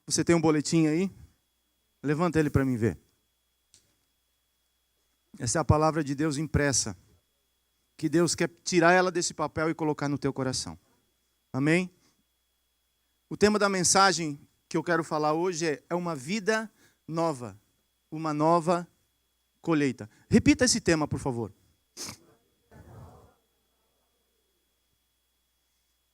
Você tem um boletim aí? Levanta ele para mim ver. Essa é a palavra de Deus impressa. Que Deus quer tirar ela desse papel e colocar no teu coração. Amém? O tema da mensagem que eu quero falar hoje é uma vida nova. Uma nova colheita. Repita esse tema, por favor.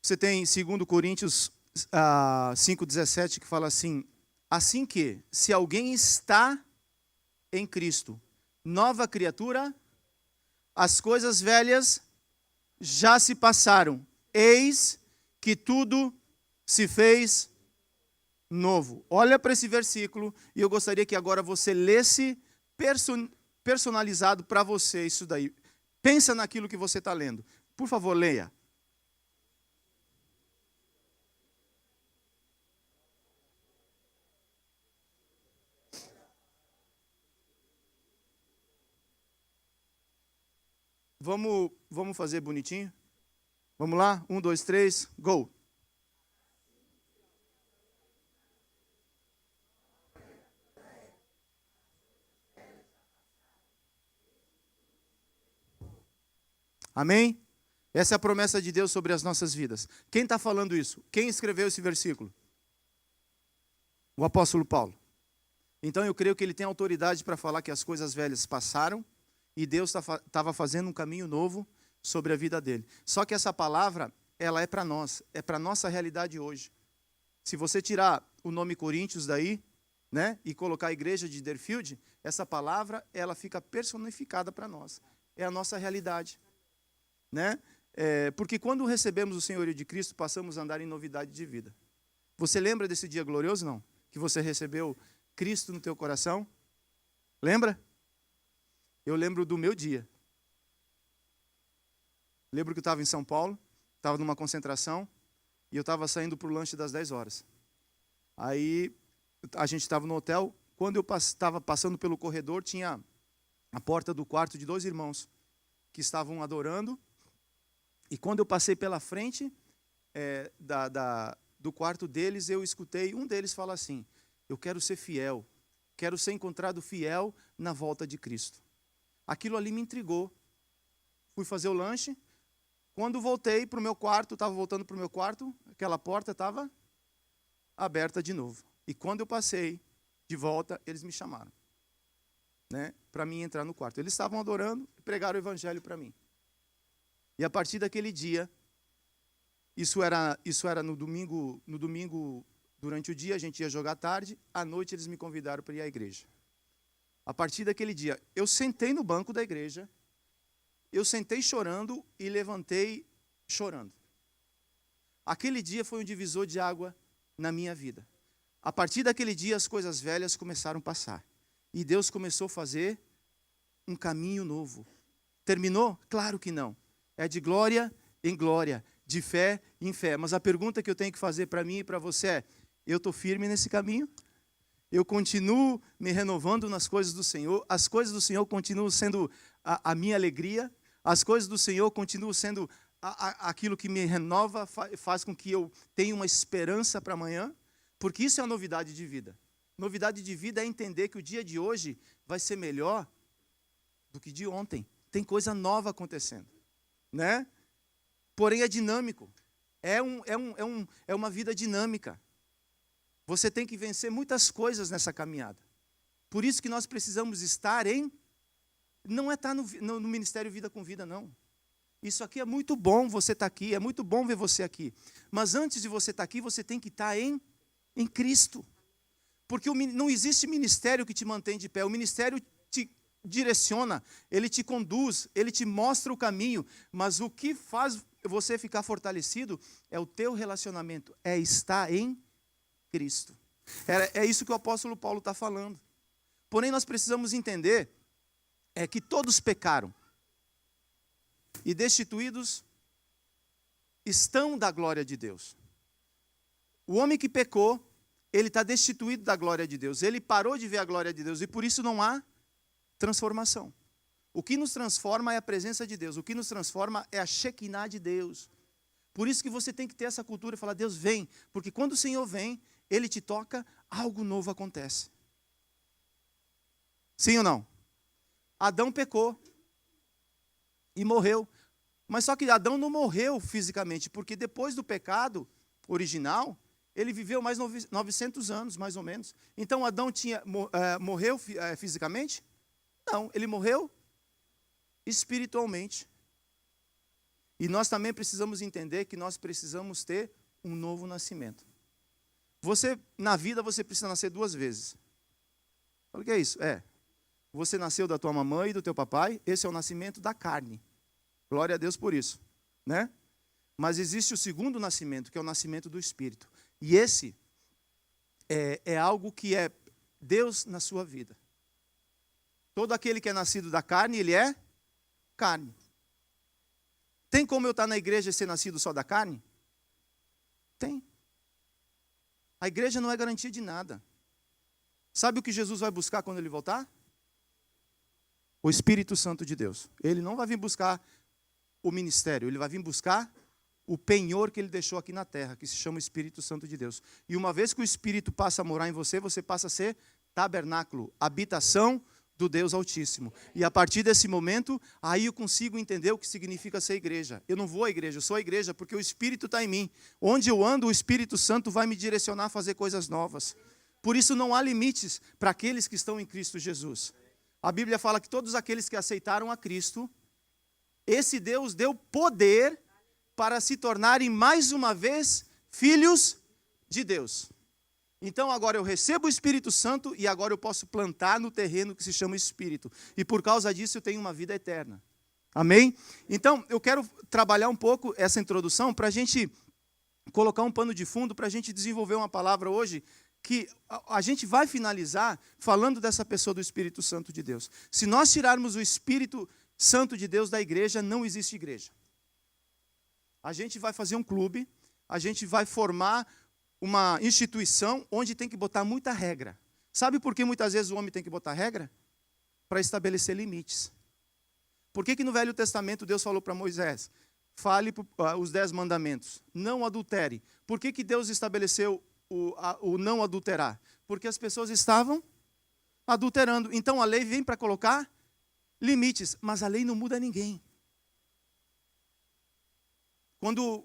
Você tem 2 Coríntios 5,17 que fala assim: assim que, se alguém está em Cristo, nova criatura, as coisas velhas já se passaram, eis que tudo se fez novo. Olha para esse versículo e eu gostaria que agora você lesse personalizado para você isso daí. Pensa naquilo que você está lendo. Por favor, leia. Vamos fazer bonitinho? Vamos lá? 1, 2, 3, go! Amém? Essa é a promessa de Deus sobre as nossas vidas. Quem está falando isso? Quem escreveu esse versículo? O apóstolo Paulo. Então eu creio que ele tem autoridade para falar que as coisas velhas passaram e Deus estava fazendo um caminho novo sobre a vida dele. Só que essa palavra, ela é para nós, é para a nossa realidade hoje. Se você tirar o nome Coríntios daí, né, e colocar a igreja de Deerfield, essa palavra, ela fica personificada para nós. É a nossa realidade. Né? Porque quando recebemos o senhorio de Cristo, passamos a andar em novidade de vida. Você lembra desse dia glorioso, não? Que você recebeu Cristo no teu coração? Lembra? Eu lembro do meu dia. Lembro que eu estava em São Paulo, estava numa concentração, e eu estava saindo para o lanche das 10 horas. Aí, a gente estava no hotel, quando eu estava passando pelo corredor, tinha a porta do quarto de 2 irmãos, que estavam adorando, e quando eu passei pela frente do quarto deles, eu escutei um deles falar assim: eu quero ser fiel, quero ser encontrado fiel na volta de Cristo. Aquilo ali me intrigou. Fui fazer o lanche. Quando voltei para o meu quarto, estava voltando para o meu quarto, aquela porta estava aberta de novo. E quando eu passei de volta, eles me chamaram, né, para mim entrar no quarto. Eles estavam adorando e pregaram o evangelho para mim. E a partir daquele dia, isso era no domingo, durante o dia, a gente ia jogar à tarde, à noite eles me convidaram para ir à igreja. A partir daquele dia, eu sentei no banco da igreja, eu sentei chorando e levantei chorando. Aquele dia foi um divisor de água na minha vida. A partir daquele dia, as coisas velhas começaram a passar. E Deus começou a fazer um caminho novo. Terminou? Claro que não. É de glória em glória, de fé em fé. Mas a pergunta que eu tenho que fazer para mim e para você é: eu estou firme nesse caminho? Eu continuo me renovando nas coisas do Senhor? As coisas do Senhor continuam sendo a minha alegria? As coisas do Senhor continuam sendo aquilo que me renova, faz com que eu tenha uma esperança para amanhã? Porque isso é a novidade de vida. Novidade de vida é entender que o dia de hoje vai ser melhor do que de ontem. Tem coisa nova acontecendo, né? Porém é dinâmico. É uma vida dinâmica. Você tem que vencer muitas coisas nessa caminhada. Por isso que nós precisamos estar não é estar no Ministério Vida com Vida, não. Isso aqui é muito bom, você estar aqui, é muito bom ver você aqui. Mas antes de você estar aqui, você tem que estar em Cristo. Porque não existe ministério que te mantém de pé. O ministério te direciona, ele te conduz, ele te mostra o caminho. Mas o que faz você ficar fortalecido é o teu relacionamento, é estar em Cristo. É isso que o apóstolo Paulo está falando. Porém, nós precisamos entender que todos pecaram e destituídos estão da glória de Deus. O homem que pecou, ele está destituído da glória de Deus. Ele parou de ver a glória de Deus e por isso não há transformação. O que nos transforma é a presença de Deus. O que nos transforma é a Shekinah de Deus. Por isso que você tem que ter essa cultura e falar: Deus vem. Porque quando o Senhor vem, ele te toca, algo novo acontece. Sim ou não? Adão pecou e morreu. Mas só que Adão não morreu fisicamente, porque depois do pecado original, ele viveu mais 900 anos, mais ou menos. Então Adão morreu fisicamente? Não, ele morreu espiritualmente. E nós também precisamos entender que nós precisamos ter um novo nascimento. Na vida, você precisa nascer 2 vezes. Fala, o que é isso? Você nasceu da tua mamãe e do teu papai, esse é o nascimento da carne. Glória a Deus por isso, né? Mas existe o segundo nascimento, que é o nascimento do Espírito. E esse é algo que é Deus na sua vida. Todo aquele que é nascido da carne, ele é carne. Tem como eu estar na igreja e ser nascido só da carne? Tem. A igreja não é garantia de nada. Sabe o que Jesus vai buscar quando ele voltar? O Espírito Santo de Deus. Ele não vai vir buscar o ministério, ele vai vir buscar o penhor que ele deixou aqui na terra, que se chama Espírito Santo de Deus. E uma vez que o Espírito passa a morar em você, você passa a ser tabernáculo, habitação do Deus Altíssimo. E a partir desse momento, aí eu consigo entender o que significa ser igreja. Eu não vou à igreja, eu sou a igreja porque o Espírito está em mim. Onde eu ando, o Espírito Santo vai me direcionar a fazer coisas novas. Por isso não há limites para aqueles que estão em Cristo Jesus. A Bíblia fala que todos aqueles que aceitaram a Cristo, esse Deus deu poder para se tornarem mais uma vez filhos de Deus. Então agora eu recebo o Espírito Santo e agora eu posso plantar no terreno que se chama Espírito. E por causa disso eu tenho uma vida eterna. Amém? Então eu quero trabalhar um pouco essa introdução para a gente colocar um pano de fundo, para a gente desenvolver uma palavra hoje que a gente vai finalizar falando dessa pessoa do Espírito Santo de Deus. Se nós tirarmos o Espírito Santo de Deus da igreja, não existe igreja. A gente vai fazer um clube, a gente vai formar uma instituição onde tem que botar muita regra. Sabe por que muitas vezes o homem tem que botar regra? Para estabelecer limites. Por que no Velho Testamento Deus falou para Moisés, fale os 10 mandamentos, não adultere? Por que Deus estabeleceu o não adulterar? Porque as pessoas estavam adulterando. Então a lei vem para colocar limites, mas a lei não muda ninguém.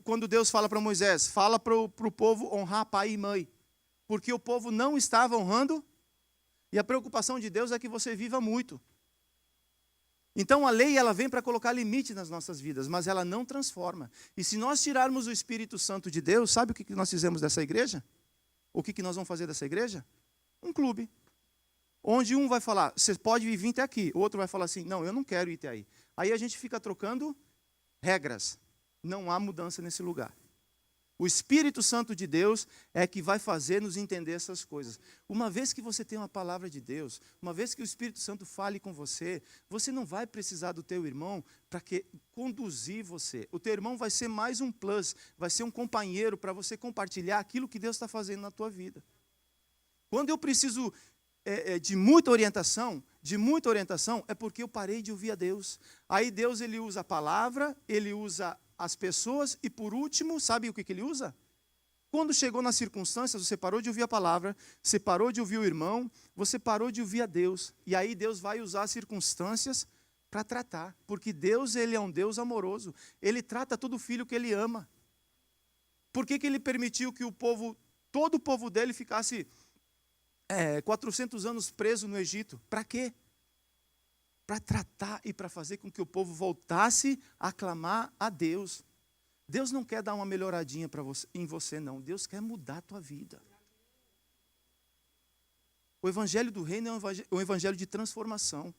Quando Deus fala para Moisés, fala para o povo honrar pai e mãe, porque o povo não estava honrando, e a preocupação de Deus é que você viva muito. Então a lei ela vem para colocar limite nas nossas vidas, mas ela não transforma. E se nós tirarmos o Espírito Santo de Deus, sabe o que nós fizemos dessa igreja? O que nós vamos fazer dessa igreja? Um clube. Onde um vai falar, você pode vir até aqui, o outro vai falar assim, não, eu não quero ir até aí. Aí a gente fica trocando regras. Não há mudança nesse lugar. O Espírito Santo de Deus é que vai fazer nos entender essas coisas. Uma vez que você tem uma palavra de Deus, uma vez que o Espírito Santo fale com você, você não vai precisar do teu irmão para conduzir você. O teu irmão vai ser mais um plus, vai ser um companheiro para você compartilhar aquilo que Deus está fazendo na tua vida. Quando eu preciso de muita orientação, é porque eu parei de ouvir a Deus. Aí Deus ele usa a palavra, ele usa as pessoas e por último, sabe o que ele usa? Quando chegou nas circunstâncias, você parou de ouvir a palavra, você parou de ouvir o irmão, você parou de ouvir a Deus. E aí Deus vai usar as circunstâncias para tratar, porque Deus ele é um Deus amoroso. Ele trata todo filho que ele ama. Por que ele permitiu que todo o povo dele ficasse 400 anos preso no Egito? Para quê? Para tratar e para fazer com que o povo voltasse a clamar a Deus. Deus não quer dar uma melhoradinha em você, não. Deus quer mudar a tua vida. O evangelho do reino é um evangelho de transformação.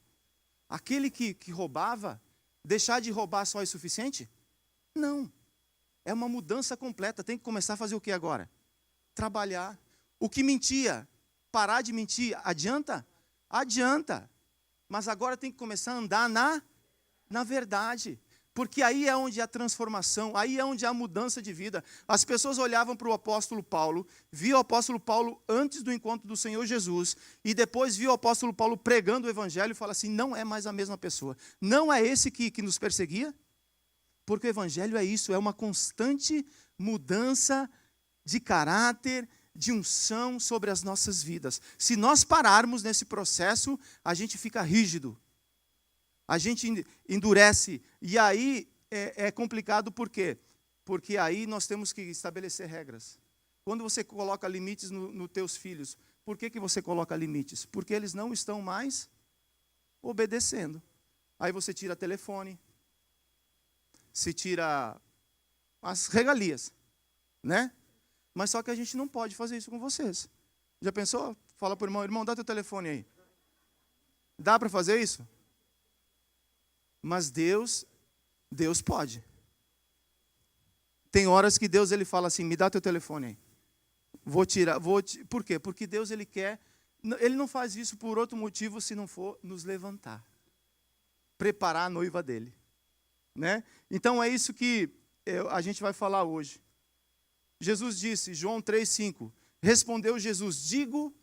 Aquele que roubava, deixar de roubar só é suficiente? Não. É uma mudança completa. Tem que começar a fazer o que agora? Trabalhar. O que mentia, parar de mentir, adianta? Adianta. Mas agora tem que começar a andar na verdade. Porque aí é onde há transformação, aí é onde há mudança de vida. As pessoas olhavam para o apóstolo Paulo, viam o apóstolo Paulo antes do encontro do Senhor Jesus, e depois viam o apóstolo Paulo pregando o evangelho e falavam assim, não é mais a mesma pessoa. Não é esse que nos perseguia? Porque o evangelho é isso, é uma constante mudança de caráter, de unção sobre as nossas vidas. Se nós pararmos nesse processo, a gente fica rígido. A gente endurece. E aí é complicado por quê? Porque aí nós temos que estabelecer regras. Quando você coloca limites nos teus filhos, por que você coloca limites? Porque eles não estão mais obedecendo. Aí você tira telefone, se tira as regalias, né? Mas só que a gente não pode fazer isso com vocês. Já pensou? Fala para o irmão, irmão, dá teu telefone aí. Dá para fazer isso? Mas Deus pode. Tem horas que Deus ele fala assim, me dá teu telefone aí. Por quê? Porque Deus ele quer, ele não faz isso por outro motivo se não for nos levantar. Preparar a noiva dele. Né? Então é isso que a gente vai falar hoje. Jesus disse, João 3,5, respondeu Jesus, digo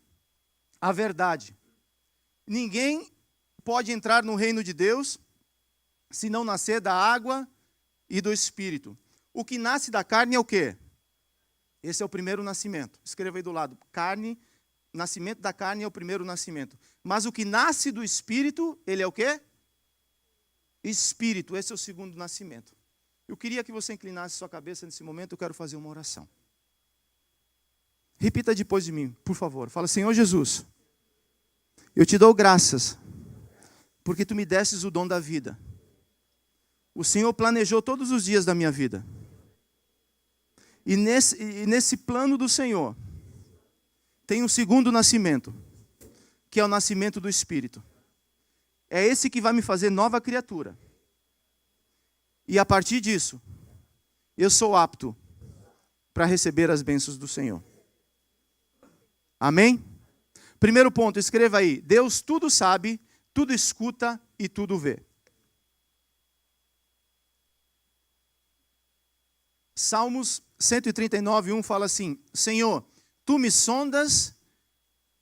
a verdade. Ninguém pode entrar no reino de Deus se não nascer da água e do Espírito. O que nasce da carne é o quê? Esse é o primeiro nascimento. Escreva aí do lado. Nascimento da carne é o primeiro nascimento. Mas o que nasce do Espírito, ele é o quê? Espírito, esse é o segundo nascimento. Eu queria que você inclinasse sua cabeça nesse momento, eu quero fazer uma oração. Repita depois de mim, por favor. Fala, Senhor Jesus, eu te dou graças, porque tu me destes o dom da vida. O Senhor planejou todos os dias da minha vida. E nesse plano do Senhor, tem um segundo nascimento, que é o nascimento do Espírito. É esse que vai me fazer nova criatura. E a partir disso, eu sou apto para receber as bênçãos do Senhor. Amém? Primeiro ponto, escreva aí. Deus tudo sabe, tudo escuta e tudo vê. Salmos 139:1 fala assim, Senhor, tu me sondas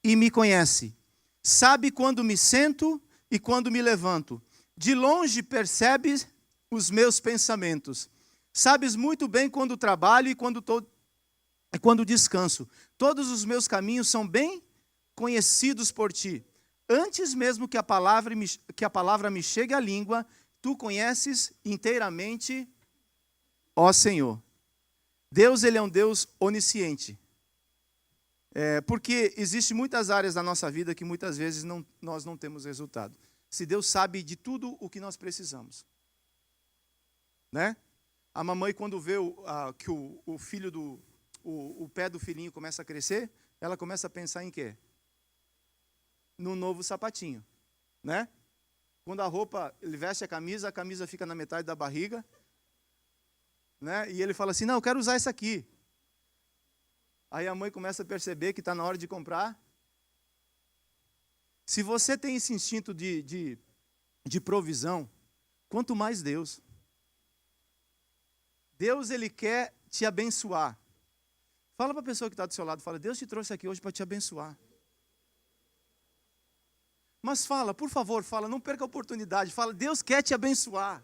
e me conhece. Sabe quando me sento e quando me levanto. De longe percebes os meus pensamentos. Sabes muito bem quando trabalho e quando descanso. Todos os meus caminhos são bem conhecidos por ti. Antes mesmo que a palavra me chegue à língua, tu conheces inteiramente, ó Senhor. Deus, ele é um Deus onisciente. Porque existem muitas áreas da nossa vida que muitas vezes nós não temos resultado. Se Deus sabe de tudo o que nós precisamos. Né? A mamãe, quando vê que o filho o pé do filhinho começa a crescer, ela começa a pensar em quê? No novo sapatinho. Né? Quando a roupa, ele veste a camisa fica na metade da barriga. Né? E ele fala assim, não, eu quero usar esse aqui. Aí a mãe começa a perceber que está na hora de comprar. Se você tem esse instinto de provisão, quanto mais Deus. Deus, ele quer te abençoar. Fala para a pessoa que está do seu lado, fala, Deus te trouxe aqui hoje para te abençoar. Mas fala, por favor, fala, não perca a oportunidade. Fala, Deus quer te abençoar.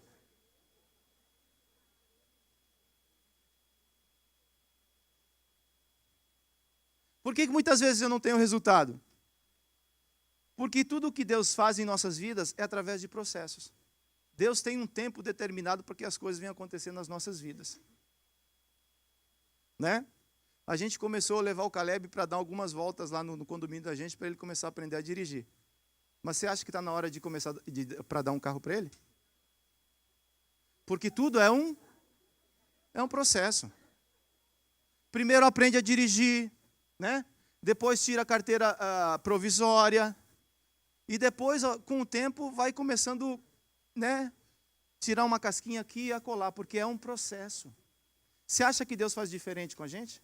Por que muitas vezes eu não tenho resultado? Porque tudo o que Deus faz em nossas vidas é através de processos. Deus tem um tempo determinado para que as coisas venham acontecendo nas nossas vidas. Né? A gente começou a levar o Caleb para dar algumas voltas lá no condomínio da gente, para ele começar a aprender a dirigir. Mas você acha que está na hora de começar para dar um carro para ele? Porque tudo é um processo. Primeiro aprende a dirigir, né? Depois tira a carteira provisória. E depois, com o tempo, vai começando, né, tirar uma casquinha aqui e acolá, porque é um processo. Você acha que Deus faz diferente com a gente?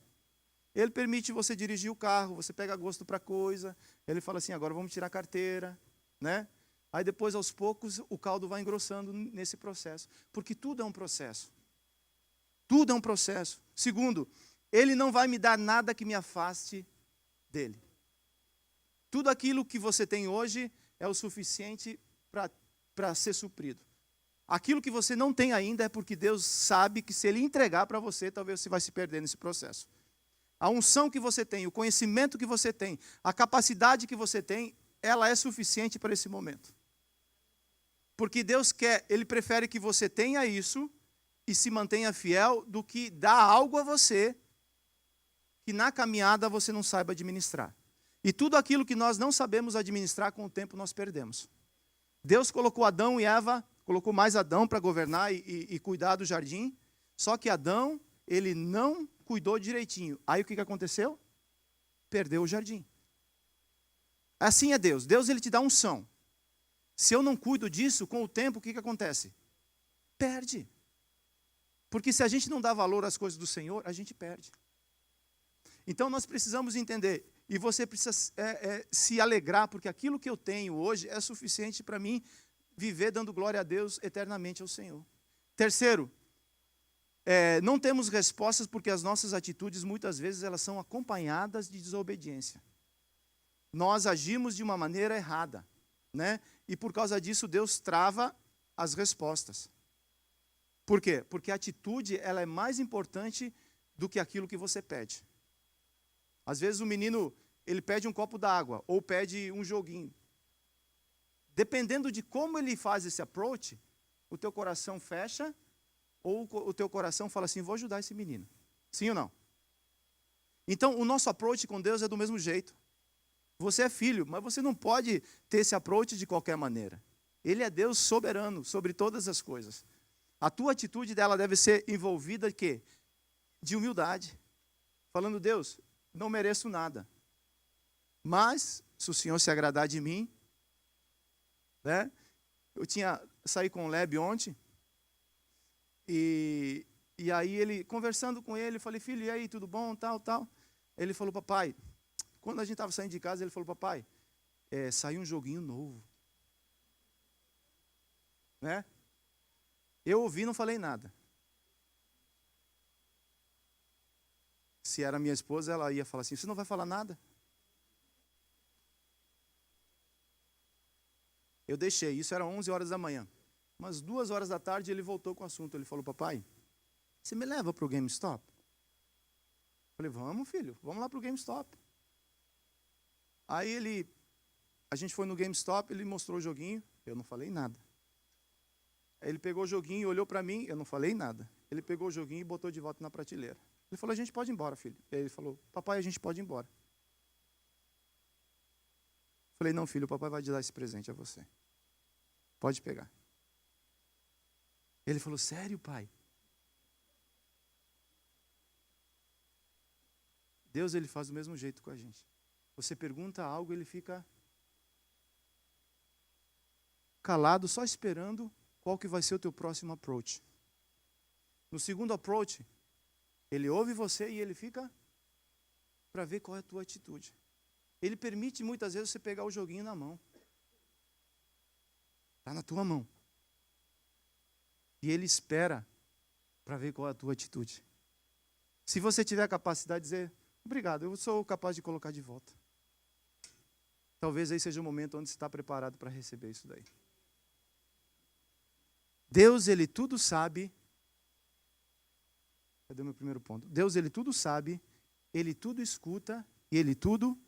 Ele permite você dirigir o carro, você pega gosto para a coisa, ele fala assim, agora vamos tirar a carteira, né? Aí depois, aos poucos, o caldo vai engrossando nesse processo, porque tudo é um processo. Tudo é um processo. Segundo, ele não vai me dar nada que me afaste dele. Tudo aquilo que você tem hoje é o suficiente para ser suprido. Aquilo que você não tem ainda é porque Deus sabe que se Ele entregar para você, talvez você vai se perder nesse processo. A unção que você tem, o conhecimento que você tem, a capacidade que você tem, ela é suficiente para esse momento. Porque Deus quer, Ele prefere que você tenha isso e se mantenha fiel do que dar algo a você que na caminhada você não saiba administrar. E tudo aquilo que nós não sabemos administrar, com o tempo nós perdemos. Deus colocou Adão e Eva, colocou mais Adão para governar e cuidar do jardim, só que Adão, ele não cuidou direitinho. Aí o que aconteceu? Perdeu o jardim. Assim é Deus. Deus, ele te dá unção. Se eu não cuido disso, com o tempo, o que acontece? Perde. Porque se a gente não dá valor às coisas do Senhor, a gente perde. Então nós precisamos entender, e você precisa se alegrar, porque aquilo que eu tenho hoje é suficiente para mim viver dando glória a Deus eternamente ao Senhor. Terceiro, não temos respostas porque as nossas atitudes muitas vezes elas são acompanhadas de desobediência. Nós agimos de uma maneira errada, né? E por causa disso Deus trava as respostas. Por quê? Porque a atitude ela é mais importante do que aquilo que você pede. Às vezes o menino, ele pede um copo d'água ou pede um joguinho. Dependendo de como ele faz esse approach, o teu coração fecha ou o teu coração fala assim, vou ajudar esse menino. Sim ou não? Então, o nosso approach com Deus é do mesmo jeito. Você é filho, mas você não pode ter esse approach de qualquer maneira. Ele é Deus soberano sobre todas as coisas. A tua atitude dela deve ser envolvida de quê? De humildade. Falando, Deus, não mereço nada. Mas, se o Senhor se agradar de mim, né? Eu saí com o Leb ontem, e aí ele, conversando com ele, eu falei, filho, e aí, tudo bom, tal. Ele falou, papai, quando a gente estava saindo de casa, ele falou, papai, saiu um joguinho novo. Né? Eu ouvi e não falei nada. Se era minha esposa, ela ia falar assim, você não vai falar nada? Eu deixei, isso era 11 horas da manhã. Umas 2 horas da tarde ele voltou com o assunto. Ele falou, papai, você me leva para o GameStop? Eu falei, vamos filho, vamos lá para o GameStop. Aí a gente foi no GameStop, ele mostrou o joguinho, eu não falei nada. Aí ele pegou o joguinho e olhou para mim, eu não falei nada. Ele pegou o joguinho e botou de volta na prateleira. Ele falou, a gente pode ir embora, filho. E aí ele falou, papai, a gente pode ir embora. Eu falei, não, filho, o papai vai te dar esse presente a você. Pode pegar. Ele falou, sério, pai? Deus, ele faz do mesmo jeito com a gente. Você pergunta algo, ele fica calado, só esperando qual que vai ser o teu próximo approach. No segundo approach, ele ouve você e ele fica para ver qual é a tua atitude. Ele permite muitas vezes você pegar o joguinho na mão. Está na tua mão. E ele espera para ver qual é a tua atitude. Se você tiver a capacidade de dizer, obrigado, eu sou capaz de colocar de volta. Talvez aí seja o momento onde você está preparado para receber isso daí. Deus, ele tudo sabe. Cadê o meu primeiro ponto? Deus, ele tudo sabe, ele tudo escuta e ele tudo.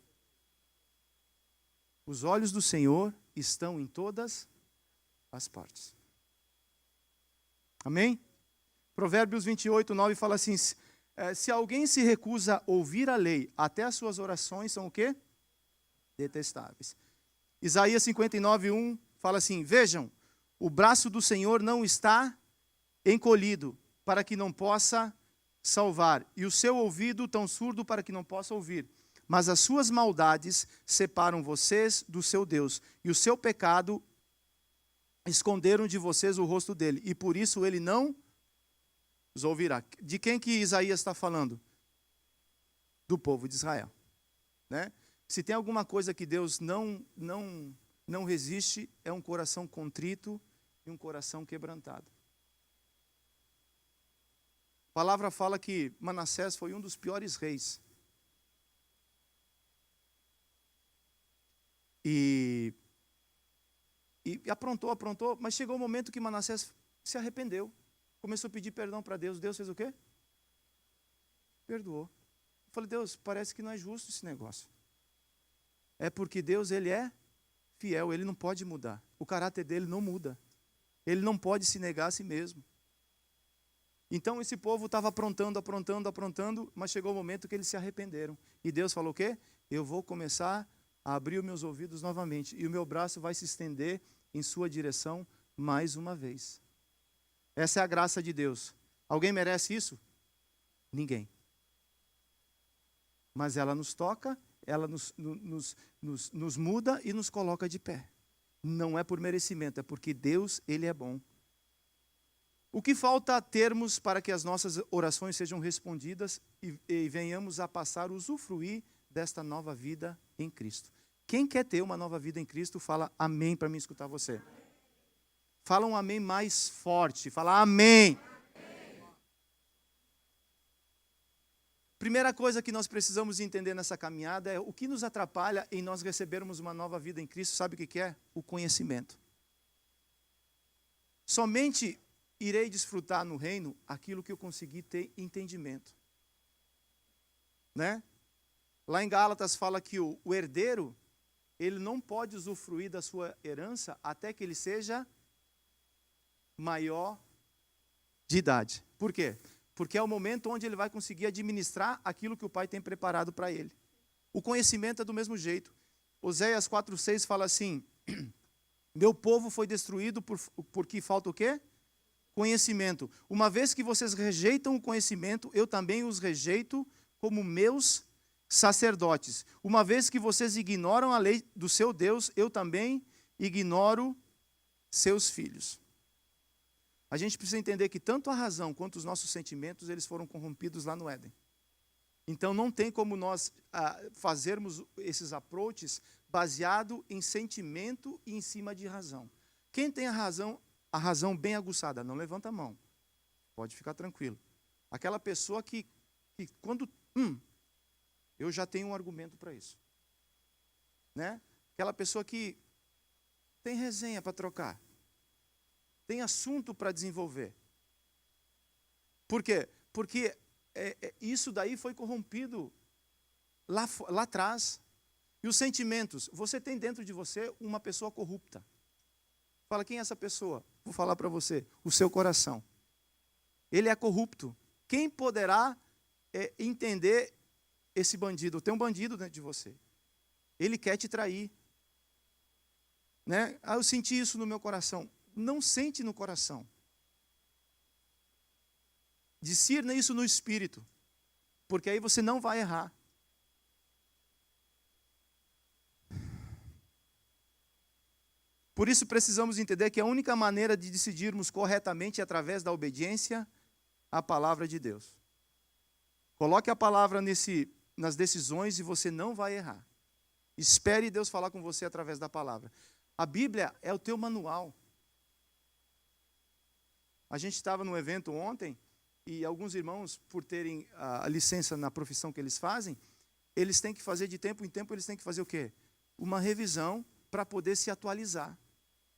Os olhos do Senhor estão em todas as partes. Amém? Provérbios 28, 9 fala assim, se alguém se recusa a ouvir a lei, até as suas orações são o quê? Detestáveis. Isaías 59, 1 fala assim, vejam, o braço do Senhor não está encolhido para que não possa salvar, e o seu ouvido tão surdo para que não possa ouvir. Mas as suas maldades separam vocês do seu Deus, e o seu pecado esconderam de vocês o rosto dele, e por isso ele não os ouvirá. De quem que Isaías está falando? Do povo de Israel. Né? Se tem alguma coisa que Deus não resiste, é um coração contrito e um coração quebrantado. A palavra fala que Manassés foi um dos piores reis. E aprontou, mas chegou o momento que Manassés se arrependeu. Começou a pedir perdão para Deus. Deus fez o quê? Perdoou. Eu falei, Deus, parece que não é justo esse negócio. É porque Deus, Ele é fiel, Ele não pode mudar. O caráter dele não muda. Ele não pode se negar a si mesmo. Então esse povo estava aprontando, mas chegou o momento que eles se arrependeram. E Deus falou o quê? Eu vou começar a abrir os meus ouvidos novamente, e o meu braço vai se estender em sua direção mais uma vez. Essa é a graça de Deus. Alguém merece isso? Ninguém. Mas ela nos toca, ela nos muda e nos coloca de pé. Não é por merecimento, é porque Deus, Ele é bom. O que falta a termos para que as nossas orações sejam respondidas e venhamos a passar a usufruir desta nova vida em Cristo? Quem quer ter uma nova vida em Cristo, fala amém para mim escutar você. Fala um amém mais forte, fala amém. Primeira coisa que nós precisamos entender nessa caminhada é o que nos atrapalha em nós recebermos uma nova vida em Cristo, sabe o que é? O conhecimento. Somente irei desfrutar no reino aquilo que eu consegui ter entendimento. Né? Lá em Gálatas fala que o herdeiro, ele não pode usufruir da sua herança até que ele seja maior de idade. Por quê? Porque é o momento onde ele vai conseguir administrar aquilo que o pai tem preparado para ele. O conhecimento é do mesmo jeito. Oséias 4,6 fala assim, meu povo foi destruído porque falta o quê? Conhecimento. Uma vez que vocês rejeitam o conhecimento, eu também os rejeito como meus sacerdotes. Uma vez que vocês ignoram a lei do seu Deus, eu também ignoro seus filhos. A gente precisa entender que tanto a razão quanto os nossos sentimentos, eles foram corrompidos lá no Éden. Então não tem como nós fazermos esses approaches baseado em sentimento e em cima de razão. Quem tem a razão bem aguçada, não levanta a mão. Pode ficar tranquilo. Aquela pessoa que quando... eu já tenho um argumento para isso. Né? Aquela pessoa que tem resenha para trocar. Tem assunto para desenvolver. Por quê? Porque isso daí foi corrompido lá atrás. E os sentimentos, você tem dentro de você uma pessoa corrupta. Fala, quem é essa pessoa? Vou falar para você, o seu coração. Ele é corrupto. Quem poderá entender esse bandido? Tem um bandido dentro de você. Ele quer te trair. Né? Eu senti isso no meu coração. Não sente no coração. Discirna isso no espírito. Porque aí você não vai errar. Por isso precisamos entender que a única maneira de decidirmos corretamente é através da obediência à palavra de Deus. Coloque a palavra nas decisões e você não vai errar. Espere Deus falar com você através da palavra. A Bíblia é o teu manual. A gente estava num evento ontem e alguns irmãos, por terem a licença na profissão que eles fazem, eles têm que fazer de tempo em tempo, eles têm que fazer o quê? Uma revisão para poder se atualizar,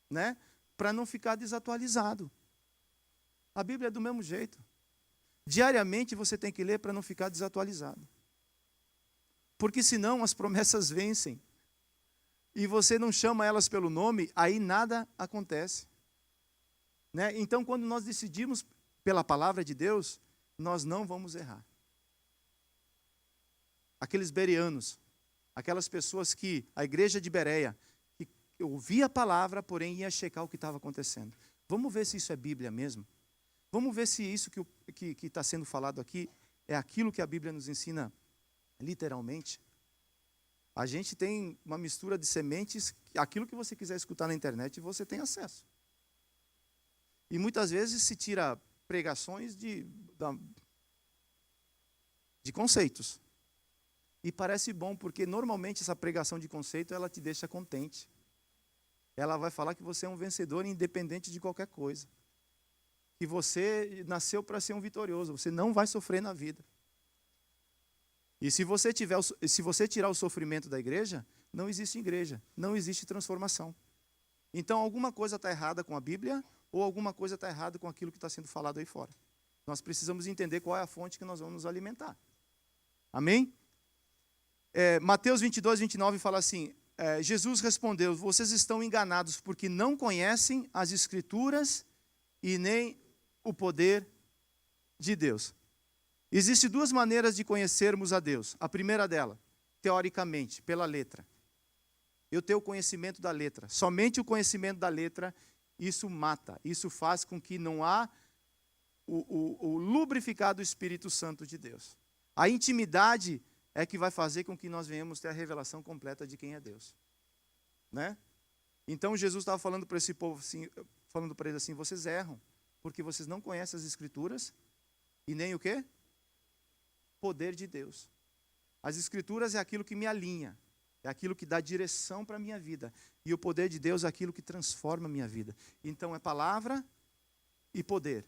né? Para não ficar desatualizado. A Bíblia é do mesmo jeito. Diariamente você tem que ler para não ficar desatualizado. Porque senão as promessas vencem. E você não chama elas pelo nome, aí nada acontece. Né? Então, quando nós decidimos pela palavra de Deus, nós não vamos errar. Aqueles bereanos, aquelas pessoas que, a igreja de Bereia, que ouvia a palavra, porém ia checar o que estava acontecendo. Vamos ver se isso é Bíblia mesmo? Vamos ver se isso que está sendo falado aqui é aquilo que a Bíblia nos ensina literalmente? A gente tem uma mistura de sementes, aquilo que você quiser escutar na internet, você tem acesso. E muitas vezes se tira pregações de conceitos. E parece bom, porque normalmente essa pregação de conceito, ela te deixa contente. Ela vai falar que você é um vencedor independente de qualquer coisa. Que você nasceu para ser um vitorioso, você não vai sofrer na vida. E se você tirar o sofrimento da igreja, não existe igreja, não existe transformação. Então alguma coisa está errada com a Bíblia, ou alguma coisa está errada com aquilo que está sendo falado aí fora. Nós precisamos entender qual é a fonte que nós vamos nos alimentar. Amém? Mateus 22, 29 fala assim, Jesus respondeu, vocês estão enganados porque não conhecem as Escrituras e nem o poder de Deus. Existem duas maneiras de conhecermos a Deus. A primeira dela, teoricamente, pela letra. Eu tenho o conhecimento da letra. Somente o conhecimento da letra, isso mata. Isso faz com que não há o lubrificado Espírito Santo de Deus. A intimidade é que vai fazer com que nós venhamos ter a revelação completa de quem é Deus. Né? Então Jesus estava falando para esse povo assim, falando para eles assim, vocês erram, porque vocês não conhecem as Escrituras e nem o quê? Poder de Deus. As Escrituras é aquilo que me alinha, é aquilo que dá direção para a minha vida. E o poder de Deus é aquilo que transforma a minha vida. Então é palavra e poder.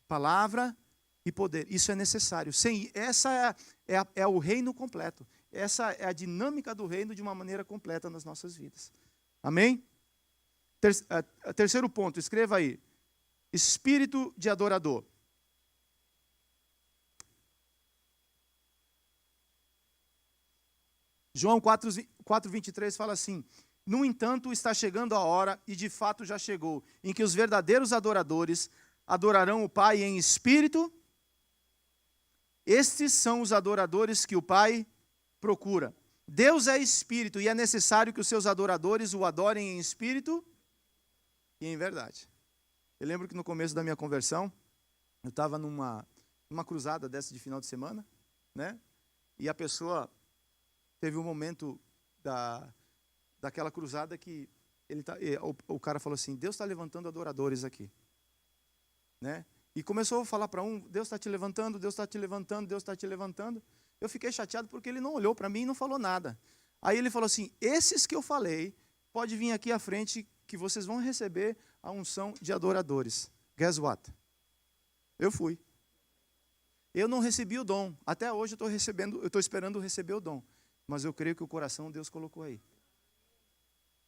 Palavra e poder. Isso é necessário. Essa é o reino completo. Essa é a dinâmica do reino de uma maneira completa nas nossas vidas. Amém? Terceiro ponto, escreva aí. Espírito de adorador. João 4:23 fala assim, no entanto está chegando a hora, e de fato já chegou, em que os verdadeiros adoradores adorarão o Pai em espírito. Estes são os adoradores que o Pai procura. Deus é espírito e é necessário que os seus adoradores o adorem em espírito e em verdade. Eu lembro que no começo da minha conversão, eu estava numa cruzada dessa de final de semana, né? E a pessoa teve um momento daquela cruzada que o cara falou assim, Deus está levantando adoradores aqui. Né? E começou a falar para um, Deus está te levantando, Deus está te levantando, Deus está te levantando. Eu fiquei chateado porque ele não olhou para mim e não falou nada. Aí ele falou assim, esses que eu falei, pode vir aqui à frente que vocês vão receber a unção de adoradores. Guess what? Eu fui. Eu não recebi o dom. Até hoje eu estou esperando receber o dom. Mas eu creio que o coração Deus colocou aí.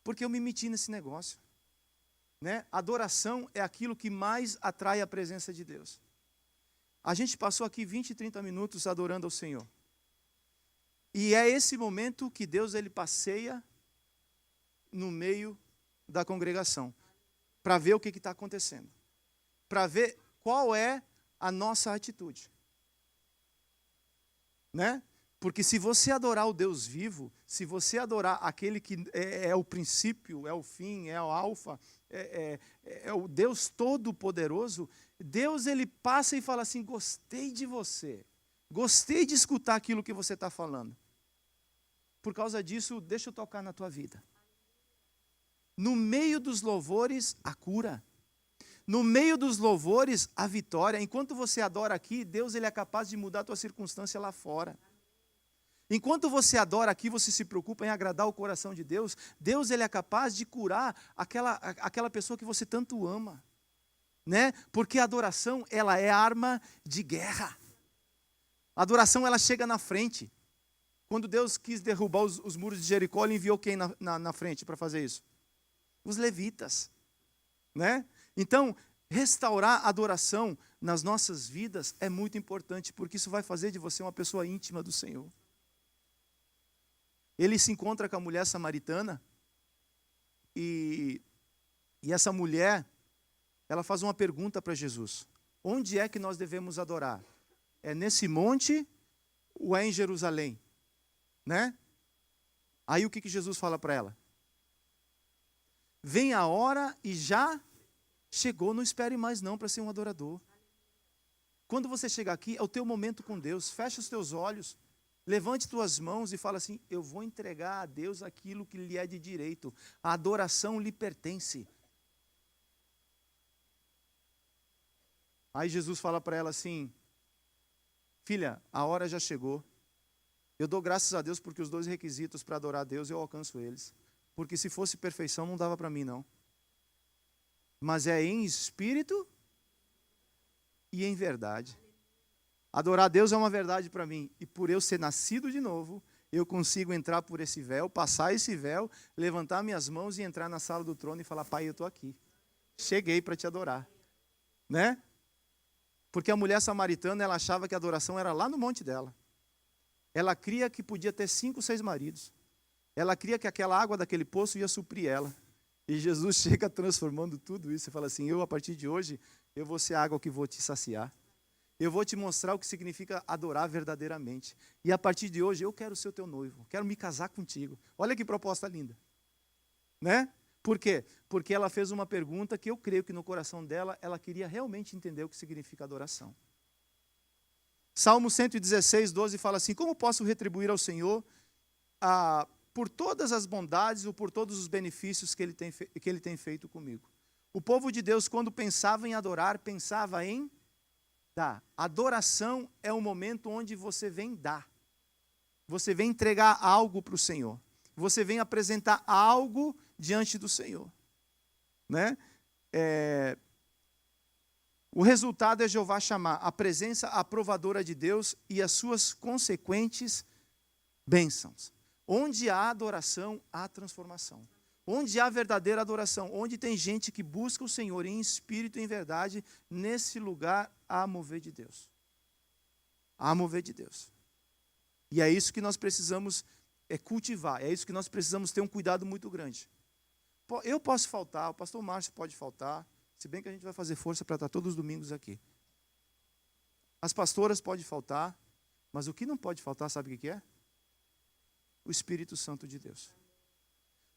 Porque eu me meti nesse negócio. Né? Adoração é aquilo que mais atrai a presença de Deus. A gente passou aqui 20, 30 minutos adorando ao Senhor. E é esse momento que Deus ele passeia no meio da congregação. Para ver o que está acontecendo. Para ver qual é a nossa atitude. Né? Porque se você adorar o Deus vivo, se você adorar aquele que é o princípio, é o fim, é o alfa, é o Deus todo-poderoso, Deus ele passa e fala assim, gostei de você, gostei de escutar aquilo que você está falando. Por causa disso, deixa eu tocar na tua vida. No meio dos louvores, a cura. No meio dos louvores, a vitória. Enquanto você adora aqui, Deus ele é capaz de mudar a tua circunstância lá fora. Enquanto você adora aqui, você se preocupa em agradar o coração de Deus, Deus ele é capaz de curar aquela pessoa que você tanto ama. Né? Porque a adoração, ela é arma de guerra. A adoração, ela chega na frente. Quando Deus quis derrubar os muros de Jericó, ele enviou quem na frente para fazer isso? Os levitas. Né? Então, restaurar a adoração nas nossas vidas é muito importante, porque isso vai fazer de você uma pessoa íntima do Senhor. Ele se encontra com a mulher samaritana e essa mulher, ela faz uma pergunta para Jesus. Onde é que nós devemos adorar? É nesse monte ou é em Jerusalém? Né? Aí o que Jesus fala para ela? Vem a hora e já chegou, não espere mais não para ser um adorador. Quando você chegar aqui, é o teu momento com Deus. Fecha os teus olhos. Levante tuas mãos e fala assim, eu vou entregar a Deus aquilo que lhe é de direito. A adoração lhe pertence. Aí Jesus fala para ela assim, filha, a hora já chegou. Eu dou graças a Deus porque os dois requisitos para adorar a Deus eu alcanço eles. Porque se fosse perfeição não dava para mim não. Mas é em espírito e em verdade. Adorar a Deus é uma verdade para mim. E por eu ser nascido de novo, eu consigo entrar por esse véu, passar esse véu, levantar minhas mãos e entrar na sala do trono e falar, Pai, eu estou aqui. Cheguei para te adorar. Né? Porque a mulher samaritana, ela achava que a adoração era lá no monte dela. Ela cria que podia ter 5, 6 maridos. Ela cria que aquela água daquele poço ia suprir ela. E Jesus chega transformando tudo isso e fala assim, a partir de hoje, eu vou ser a água que vou te saciar. Eu vou te mostrar o que significa adorar verdadeiramente. E a partir de hoje, eu quero ser o teu noivo. Quero me casar contigo. Olha que proposta linda. Né? Por quê? Porque ela fez uma pergunta que eu creio que no coração dela, ela queria realmente entender o que significa adoração. Salmo 116, 12 fala assim, como posso retribuir ao Senhor por todas as bondades ou por todos os benefícios que ele tem feito comigo? O povo de Deus, quando pensava em adorar, pensava em dar. Adoração é o momento onde você vem dar. Você vem entregar algo para o Senhor. Você vem apresentar algo diante do Senhor. Né? O resultado é Jeová chamar a presença aprovadora de Deus e as suas consequentes bênçãos. Onde há adoração, há transformação. Onde há verdadeira adoração, onde tem gente que busca o Senhor em espírito e em verdade, nesse lugar há mover de Deus. Há mover de Deus. E é isso que nós precisamos cultivar, é isso que nós precisamos ter um cuidado muito grande. Eu posso faltar, o pastor Márcio pode faltar, se bem que a gente vai fazer força para estar todos os domingos aqui. As pastoras podem faltar, mas o que não pode faltar, sabe o que é? O Espírito Santo de Deus.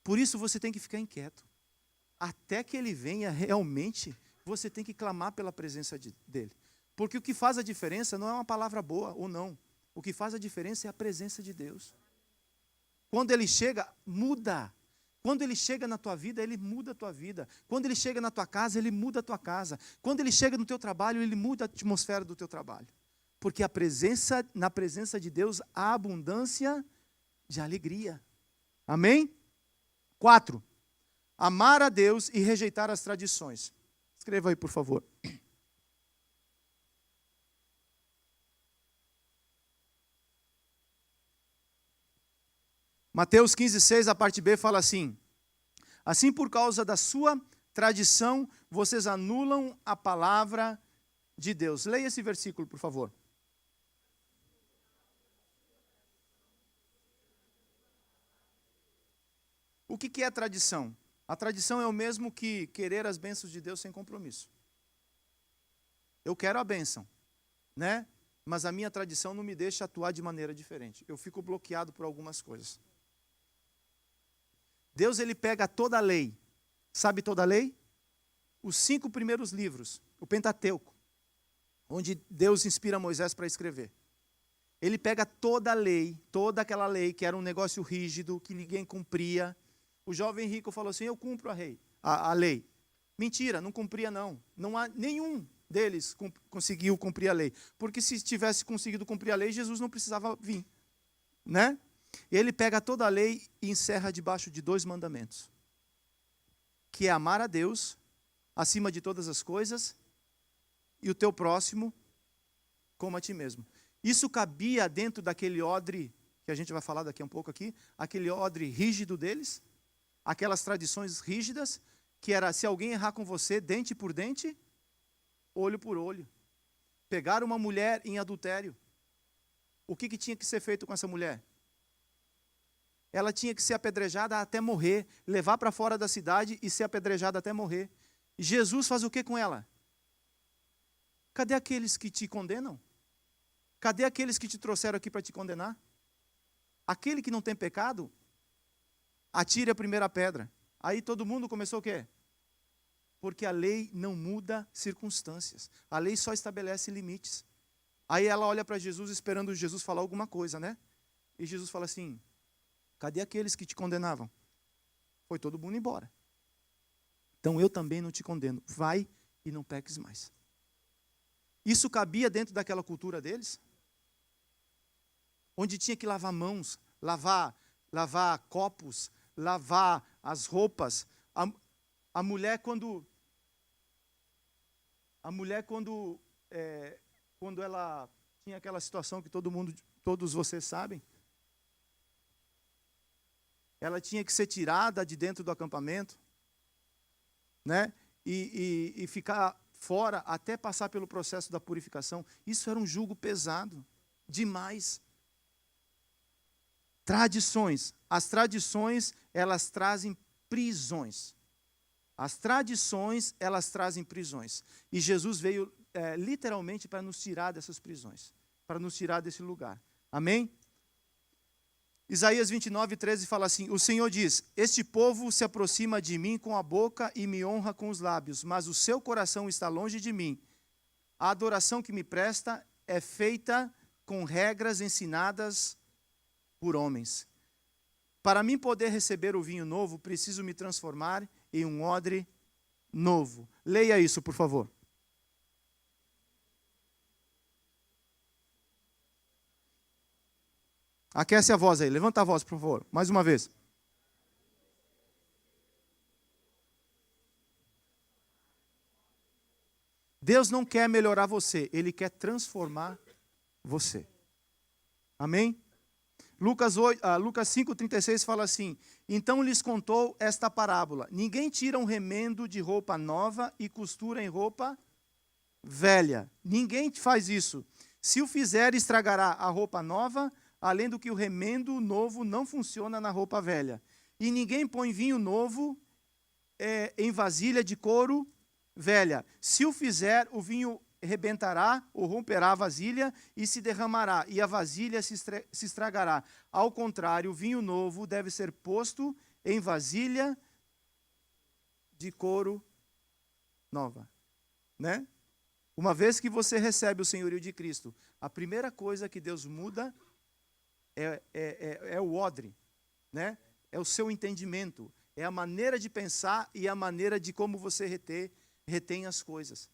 Por isso você tem que ficar inquieto. Até que ele venha realmente, você tem que clamar pela presença dele. Porque o que faz a diferença não é uma palavra boa ou não. O que faz a diferença é a presença de Deus. Quando ele chega, muda. Quando ele chega na tua vida, ele muda a tua vida. Quando ele chega na tua casa, ele muda a tua casa. Quando ele chega no teu trabalho, ele muda a atmosfera do teu trabalho. Porque na presença de Deus há abundância de alegria. Amém? 4. Amar a Deus e rejeitar as tradições. Escreva aí, por favor. Mateus 15:6, a parte B, fala assim: assim, por causa da sua tradição, vocês anulam a palavra de Deus. Leia esse versículo, por favor. O que é tradição? A tradição é o mesmo que querer as bênçãos de Deus sem compromisso. Eu quero a bênção, né? Mas a minha tradição não me deixa atuar de maneira diferente. Eu fico bloqueado por algumas coisas. Deus, ele pega toda a lei. Sabe toda a lei? Os 5 primeiros livros, o Pentateuco, onde Deus inspira Moisés para escrever. Ele pega toda a lei, toda aquela lei que era um negócio rígido, que ninguém cumpria. O jovem rico falou assim, eu cumpro a lei. Mentira, não cumpria não. Não há nenhum deles conseguiu cumprir a lei. Porque se tivesse conseguido cumprir a lei, Jesus não precisava vir. Né? E ele pega toda a lei e encerra debaixo de 2 mandamentos. Que é amar a Deus, acima de todas as coisas, e o teu próximo como a ti mesmo. Isso cabia dentro daquele odre, que a gente vai falar daqui a um pouco aqui, aquele odre rígido deles, aquelas tradições rígidas, que era, se alguém errar com você, dente por dente, olho por olho. Pegar uma mulher em adultério. O que tinha que ser feito com essa mulher? Ela tinha que ser apedrejada até morrer, levar para fora da cidade e ser apedrejada até morrer. Jesus faz o que com ela? Cadê aqueles que te condenam? Cadê aqueles que te trouxeram aqui para te condenar? Aquele que não tem pecado, atire a primeira pedra. Aí todo mundo começou o quê? Porque a lei não muda circunstâncias. A lei só estabelece limites. Aí ela olha para Jesus esperando Jesus falar alguma coisa, né? E Jesus fala assim, cadê aqueles que te condenavam? Foi todo mundo embora. Então eu também não te condeno. Vai e não peques mais. Isso cabia dentro daquela cultura deles? Onde tinha que lavar mãos, lavar copos, lavar as roupas. A mulher quando ela tinha aquela situação que todos vocês sabem, ela tinha que ser tirada de dentro do acampamento, né? E ficar fora até passar pelo processo da purificação. Isso era um jugo pesado, demais. Tradições. As tradições, elas trazem prisões. As tradições, elas trazem prisões. E Jesus veio literalmente para nos tirar dessas prisões, para nos tirar desse lugar. Amém? Isaías 29:13 fala assim: o Senhor diz: este povo se aproxima de mim com a boca e me honra com os lábios, mas o seu coração está longe de mim. A adoração que me presta é feita com regras ensinadas por homens. Para mim poder receber o vinho novo, preciso me transformar em um odre novo. Leia isso, por favor. Aquece a voz aí, levanta a voz, por favor, mais uma vez. Deus não quer melhorar você, Ele quer transformar você. Amém? Lucas 5,36 fala assim: então lhes contou esta parábola: ninguém tira um remendo de roupa nova e costura em roupa velha. Ninguém faz isso. Se o fizer, estragará a roupa nova, além do que o remendo novo não funciona na roupa velha. E ninguém põe vinho novo em vasilha de couro velha. Se o fizer, o vinho rebentará ou romperá a vasilha e se derramará, e a vasilha se estragará. Ao contrário, o vinho novo deve ser posto em vasilha de couro nova. Né? Uma vez que você recebe o senhorio de Cristo, a primeira coisa que Deus muda é o odre, né? É o seu entendimento, é a maneira de pensar e a maneira de como você retém as coisas.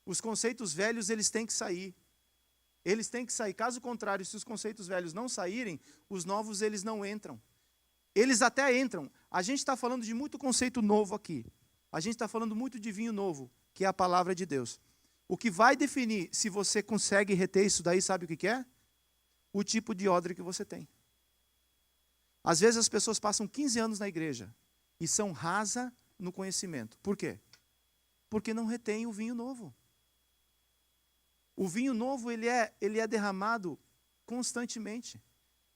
Os conceitos velhos, eles têm que sair. Eles têm que sair. Caso contrário, se os conceitos velhos não saírem, os novos, eles não entram. Eles até entram. A gente está falando de muito conceito novo aqui. A gente está falando muito de vinho novo, que é a palavra de Deus. O que vai definir se você consegue reter isso daí, sabe o que é? O tipo de odre que você tem. Às vezes as pessoas passam 15 anos na igreja e são rasa no conhecimento. Por quê? Porque não retém o vinho novo. O vinho novo, ele é derramado constantemente,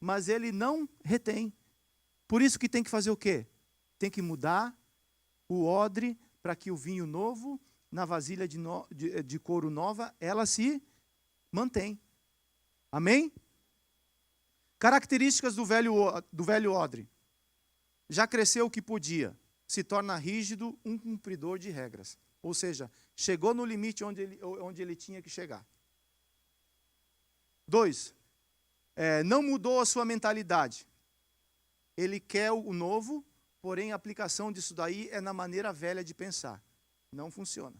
mas ele não retém. Por isso que tem que fazer o quê? Tem que mudar o odre para que o vinho novo, na vasilha de couro nova, ela se mantém. Amém? Características do velho odre. Já cresceu o que podia, se torna rígido, um cumpridor de regras. Ou seja, chegou no limite onde ele tinha que chegar. 2, não mudou a sua mentalidade. Ele quer o novo, porém a aplicação disso daí é na maneira velha de pensar. Não funciona.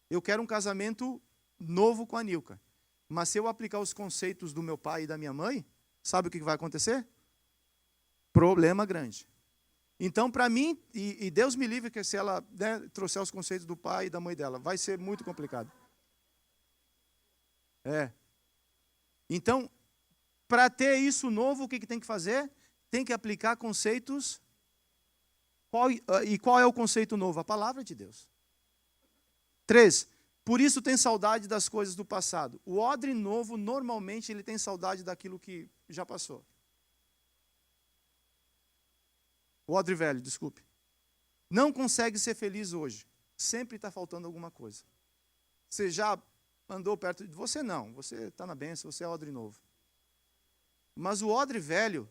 Eu quero um casamento novo com a Nilka, mas se eu aplicar os conceitos do meu pai e da minha mãe, sabe o que vai acontecer? Problema grande. Então, para mim, e Deus me livre que se ela trouxer os conceitos do pai e da mãe dela, vai ser muito complicado. Então, para ter isso novo, o que tem que fazer? Tem que aplicar conceitos. E qual é o conceito novo? A palavra de Deus. 3, por isso tem saudade das coisas do passado. O odre novo, normalmente, ele tem saudade daquilo que já passou. O odre velho, desculpe. Não consegue ser feliz hoje. Sempre está faltando alguma coisa. Você já andou perto de você? Não. Você está na bênção, você é odre novo. Mas o odre velho,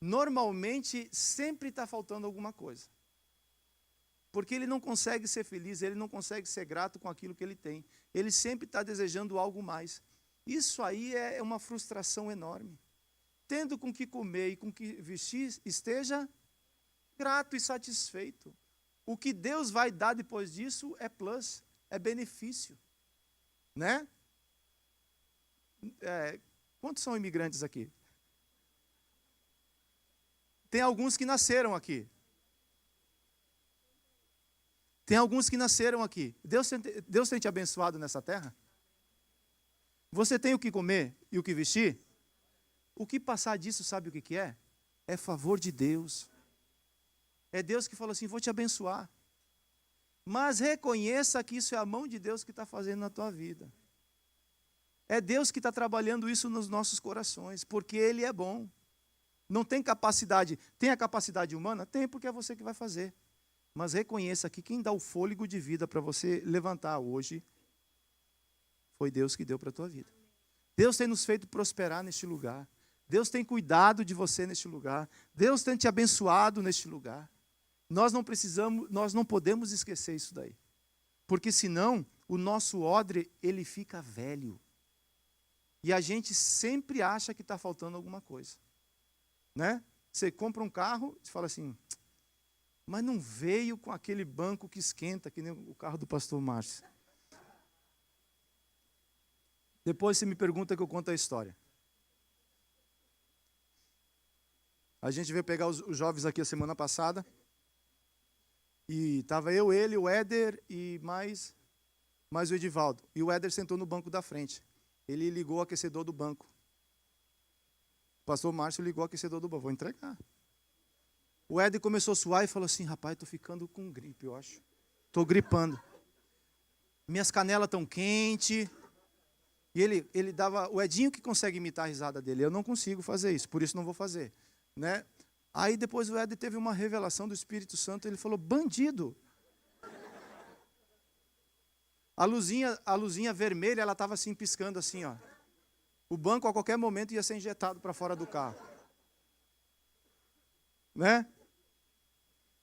normalmente, sempre está faltando alguma coisa. Porque ele não consegue ser feliz, ele não consegue ser grato com aquilo que ele tem. Ele sempre está desejando algo mais. Isso aí é uma frustração enorme. Tendo com que comer e com que vestir, esteja grato e satisfeito. O que Deus vai dar depois disso é plus, é benefício. Né? Quantos são imigrantes aqui? Tem alguns que nasceram aqui. Tem alguns que nasceram aqui. Deus tem te abençoado nessa terra? Você tem o que comer e o que vestir? O que passar disso, sabe o que é? É favor de Deus. É Deus que fala assim, vou te abençoar. Mas reconheça que isso é a mão de Deus que está fazendo na tua vida. É Deus que está trabalhando isso nos nossos corações, porque Ele é bom. Não tem capacidade. Tem a capacidade humana? Tem, porque é você que vai fazer. Mas reconheça que quem dá o fôlego de vida para você levantar hoje foi Deus que deu para a tua vida. Deus tem nos feito prosperar neste lugar. Deus tem cuidado de você neste lugar. Deus tem te abençoado neste lugar. Nós não podemos esquecer isso daí. Porque senão, o nosso odre, ele fica velho. E a gente sempre acha que está faltando alguma coisa. Né? Você compra um carro e fala assim, mas não veio com aquele banco que esquenta, que nem o carro do pastor Márcio. Depois você me pergunta que eu conto a história. A gente veio pegar os jovens aqui a semana passada. E estava eu, ele, o Éder e mais o Edivaldo. E o Éder sentou no banco da frente. Ele ligou o aquecedor do banco. O pastor Márcio ligou o aquecedor do banco. Vou entregar. O Éder começou a suar e falou assim, rapaz, estou ficando com gripe, eu acho. Estou gripando. Minhas canelas estão quentes. E ele dava... O Edinho que consegue imitar a risada dele. Eu não consigo fazer isso, por isso não vou fazer. Né? Aí depois o Éder teve uma revelação do Espírito Santo. Ele falou, bandido. A luzinha vermelha, ela estava assim, piscando assim, ó. O banco a qualquer momento ia ser injetado para fora do carro. Né?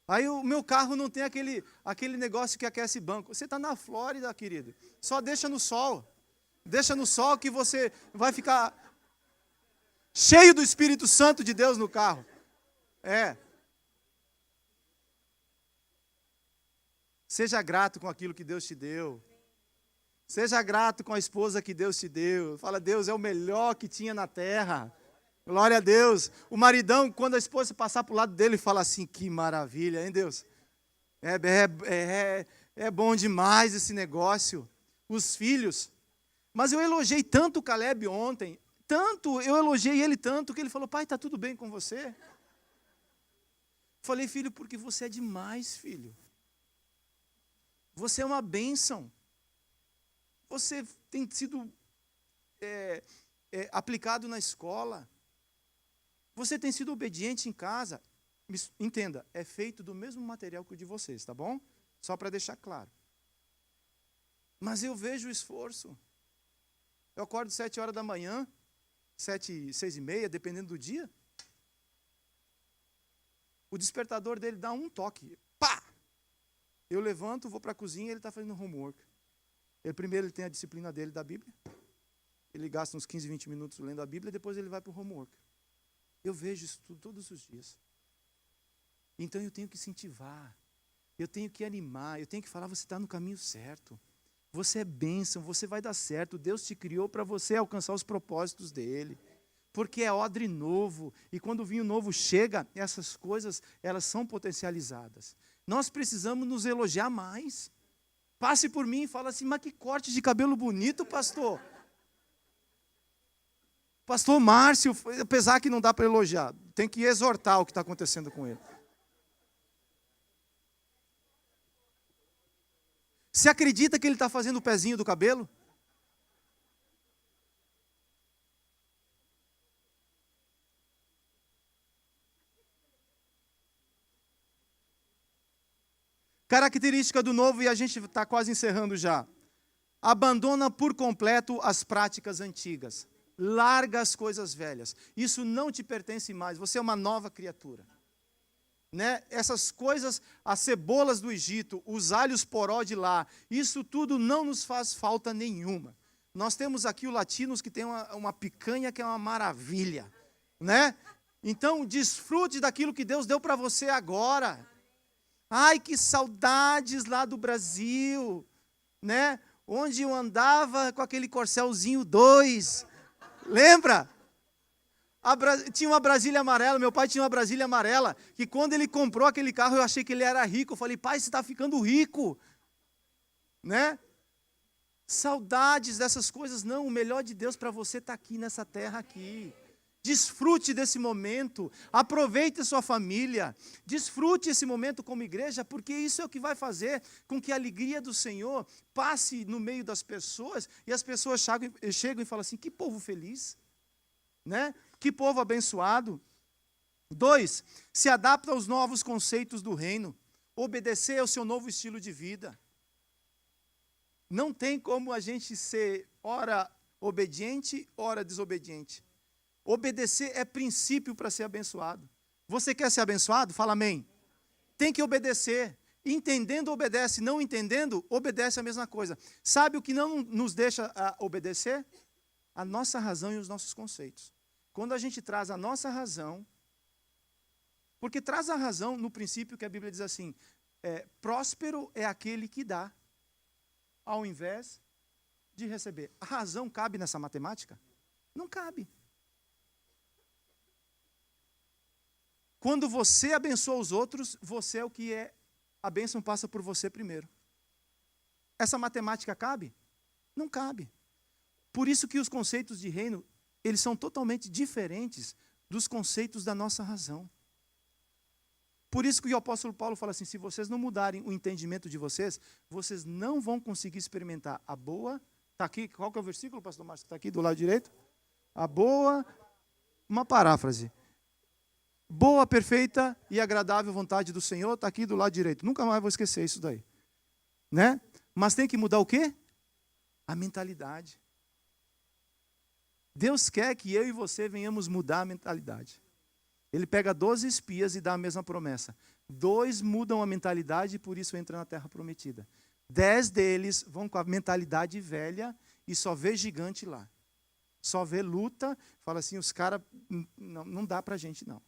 Aí o meu carro não tem aquele negócio que aquece banco. Você está na Flórida, querido. Só deixa no sol. Deixa no sol que você vai ficar cheio do Espírito Santo de Deus no carro. É. Seja grato com aquilo que Deus te deu. Seja grato com a esposa que Deus te deu. Fala, Deus é o melhor que tinha na terra. Glória a Deus. O maridão, quando a esposa passar para o lado dele, fala assim, que maravilha, hein, Deus? É bom demais esse negócio. Os filhos. Mas eu elogiei tanto o Caleb ontem, eu elogiei ele tanto, que ele falou, pai, está tudo bem com você? Falei, filho, porque você é demais, filho. Você é uma bênção. Você tem sido aplicado na escola. Você tem sido obediente em casa. Entenda, é feito do mesmo material que o de vocês, tá bom? Só para deixar claro. Mas eu vejo o esforço. Eu acordo 7 horas da manhã, 7, 6 e meia, dependendo do dia. O despertador dele dá um toque. Pá! Eu levanto, vou para a cozinha e ele está fazendo homework. Primeiro ele tem a disciplina dele da Bíblia. Ele gasta uns 15, 20 minutos lendo a Bíblia, depois ele vai para o homework. Eu vejo isso tudo, todos os dias. Então eu tenho que incentivar, eu tenho que animar, eu tenho que falar, você está no caminho certo. Você é bênção, você vai dar certo. Deus te criou para você alcançar os propósitos dele. Porque é odre novo. E quando o vinho novo chega, essas coisas, elas são potencializadas. Nós precisamos nos elogiar mais. Passe por mim e fala assim, mas que corte de cabelo bonito, pastor. Pastor Márcio, apesar que não dá para elogiar, tem que exortar o que está acontecendo com ele. Você acredita que ele está fazendo o pezinho do cabelo? Característica do novo, e a gente está quase encerrando já. Abandona por completo as práticas antigas. Larga as coisas velhas. Isso não te pertence mais. Você é uma nova criatura. Né? Essas coisas, as cebolas do Egito, os alhos poró de lá, isso tudo não nos faz falta nenhuma. Nós temos aqui o Latinos que tem uma picanha que é uma maravilha. Né? Então, desfrute daquilo que Deus deu para você agora. Ai, que saudades lá do Brasil, né? Onde eu andava com aquele Corcelzinho 2. Lembra? Tinha uma Brasília amarela, meu pai tinha uma Brasília amarela, que quando ele comprou aquele carro, eu achei que ele era rico. Eu falei, pai, você está ficando rico. Né? Saudades dessas coisas. Não, o melhor de Deus para você está aqui nessa terra aqui. Desfrute desse momento, aproveite a sua família, desfrute esse momento como igreja, porque isso é o que vai fazer com que a alegria do Senhor passe no meio das pessoas, e as pessoas chegam e falam assim, que povo feliz, né? Que povo abençoado. 2, se adapta aos novos conceitos do reino. Obedecer ao seu novo estilo de vida. Não tem como a gente ser ora obediente, ora desobediente. Obedecer é princípio para ser abençoado. Você quer ser abençoado? Fala amém. Tem que obedecer. Entendendo, obedece. Não entendendo, obedece a mesma coisa. Sabe o que não nos deixa obedecer? A nossa razão e os nossos conceitos. Quando a gente traz a nossa razão, porque traz a razão no princípio que a Bíblia diz assim, próspero é aquele que dá, ao invés de receber. A razão cabe nessa matemática? Não cabe. Quando você abençoa os outros, você é o que é. A bênção passa por você primeiro. Essa matemática cabe? Não cabe. Por isso que os conceitos de reino, eles são totalmente diferentes dos conceitos da nossa razão. Por isso que o apóstolo Paulo fala assim, se vocês não mudarem o entendimento de vocês, vocês não vão conseguir experimentar a boa. Está aqui, qual que é o versículo, pastor Márcio? Está aqui do lado direito? A boa, uma paráfrase. Boa, perfeita e agradável vontade do Senhor, está aqui do lado direito. Nunca mais vou esquecer isso daí. Né? Mas tem que mudar o quê? A mentalidade. Deus quer que eu e você venhamos mudar a mentalidade. Ele pega 12 espias e dá a mesma promessa. 2 mudam a mentalidade e por isso entram na terra prometida. 10 deles vão com a mentalidade velha e só vê gigante lá. Só vê luta, fala assim, os caras, não dá para a gente não.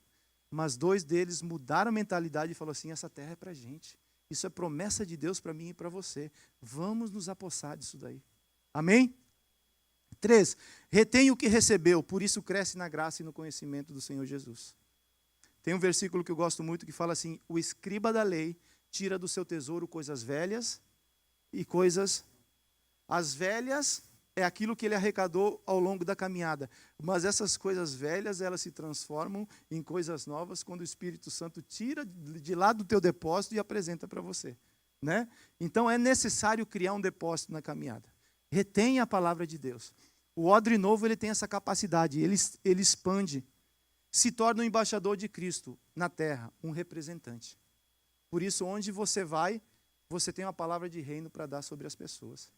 Mas 2 deles mudaram a mentalidade e falaram assim, essa terra é para a gente. Isso é promessa de Deus para mim e para você. Vamos nos apossar disso daí. Amém? 3, retém o que recebeu, por isso cresce na graça e no conhecimento do Senhor Jesus. Tem um versículo que eu gosto muito que fala assim, o escriba da lei tira do seu tesouro coisas velhas e coisas... As velhas é aquilo que ele arrecadou ao longo da caminhada. Mas essas coisas velhas, elas se transformam em coisas novas quando o Espírito Santo tira de lá do teu depósito e apresenta para você. Né? Então é necessário criar um depósito na caminhada. Retenha a palavra de Deus. O odre novo ele tem essa capacidade, ele expande. Se torna um embaixador de Cristo na terra, um representante. Por isso, onde você vai, você tem uma palavra de reino para dar sobre as pessoas.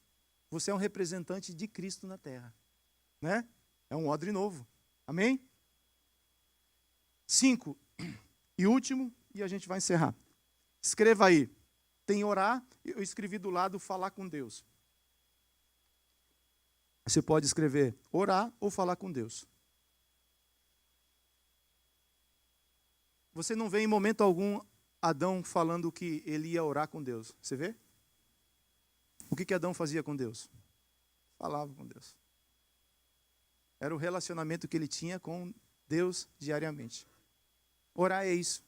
Você é um representante de Cristo na terra. Né? É um odre novo. Amém? 5. E último, e a gente vai encerrar. Escreva aí. Tem orar, eu escrevi do lado falar com Deus. Você pode escrever orar ou falar com Deus. Você não vê em momento algum Adão falando que ele ia orar com Deus. Você vê? O que Adão fazia com Deus? Falava com Deus. Era o relacionamento que ele tinha com Deus diariamente. Orar é isso.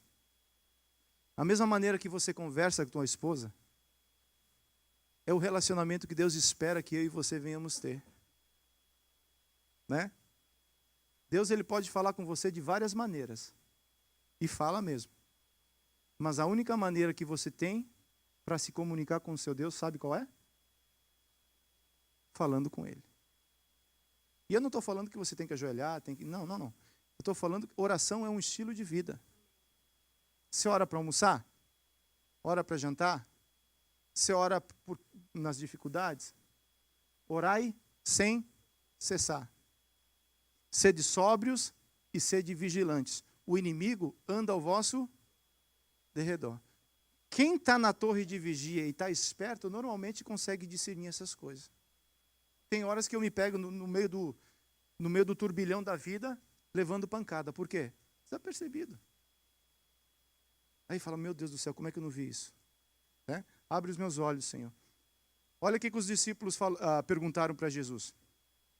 A mesma maneira que você conversa com tua esposa, é o relacionamento que Deus espera que eu e você venhamos ter. Né? Deus ele pode falar com você de várias maneiras. E fala mesmo. Mas a única maneira que você tem para se comunicar com o seu Deus, sabe qual é? Falando com Ele. E eu não estou falando que você tem que ajoelhar, tem que... Não. Eu estou falando que oração é um estilo de vida. Você ora para almoçar? Ora para jantar? Você ora nas dificuldades? Orai sem cessar. Sede sóbrios e sede vigilantes. O inimigo anda ao vosso derredor. Quem está na torre de vigia e está esperto, normalmente consegue discernir essas coisas. Tem horas que eu me pego no meio do turbilhão da vida, levando pancada. Por quê? Desapercebido. Aí fala, meu Deus do céu, como é que eu não vi isso? Né? Abre os meus olhos, Senhor. Olha o que os discípulos perguntaram para Jesus.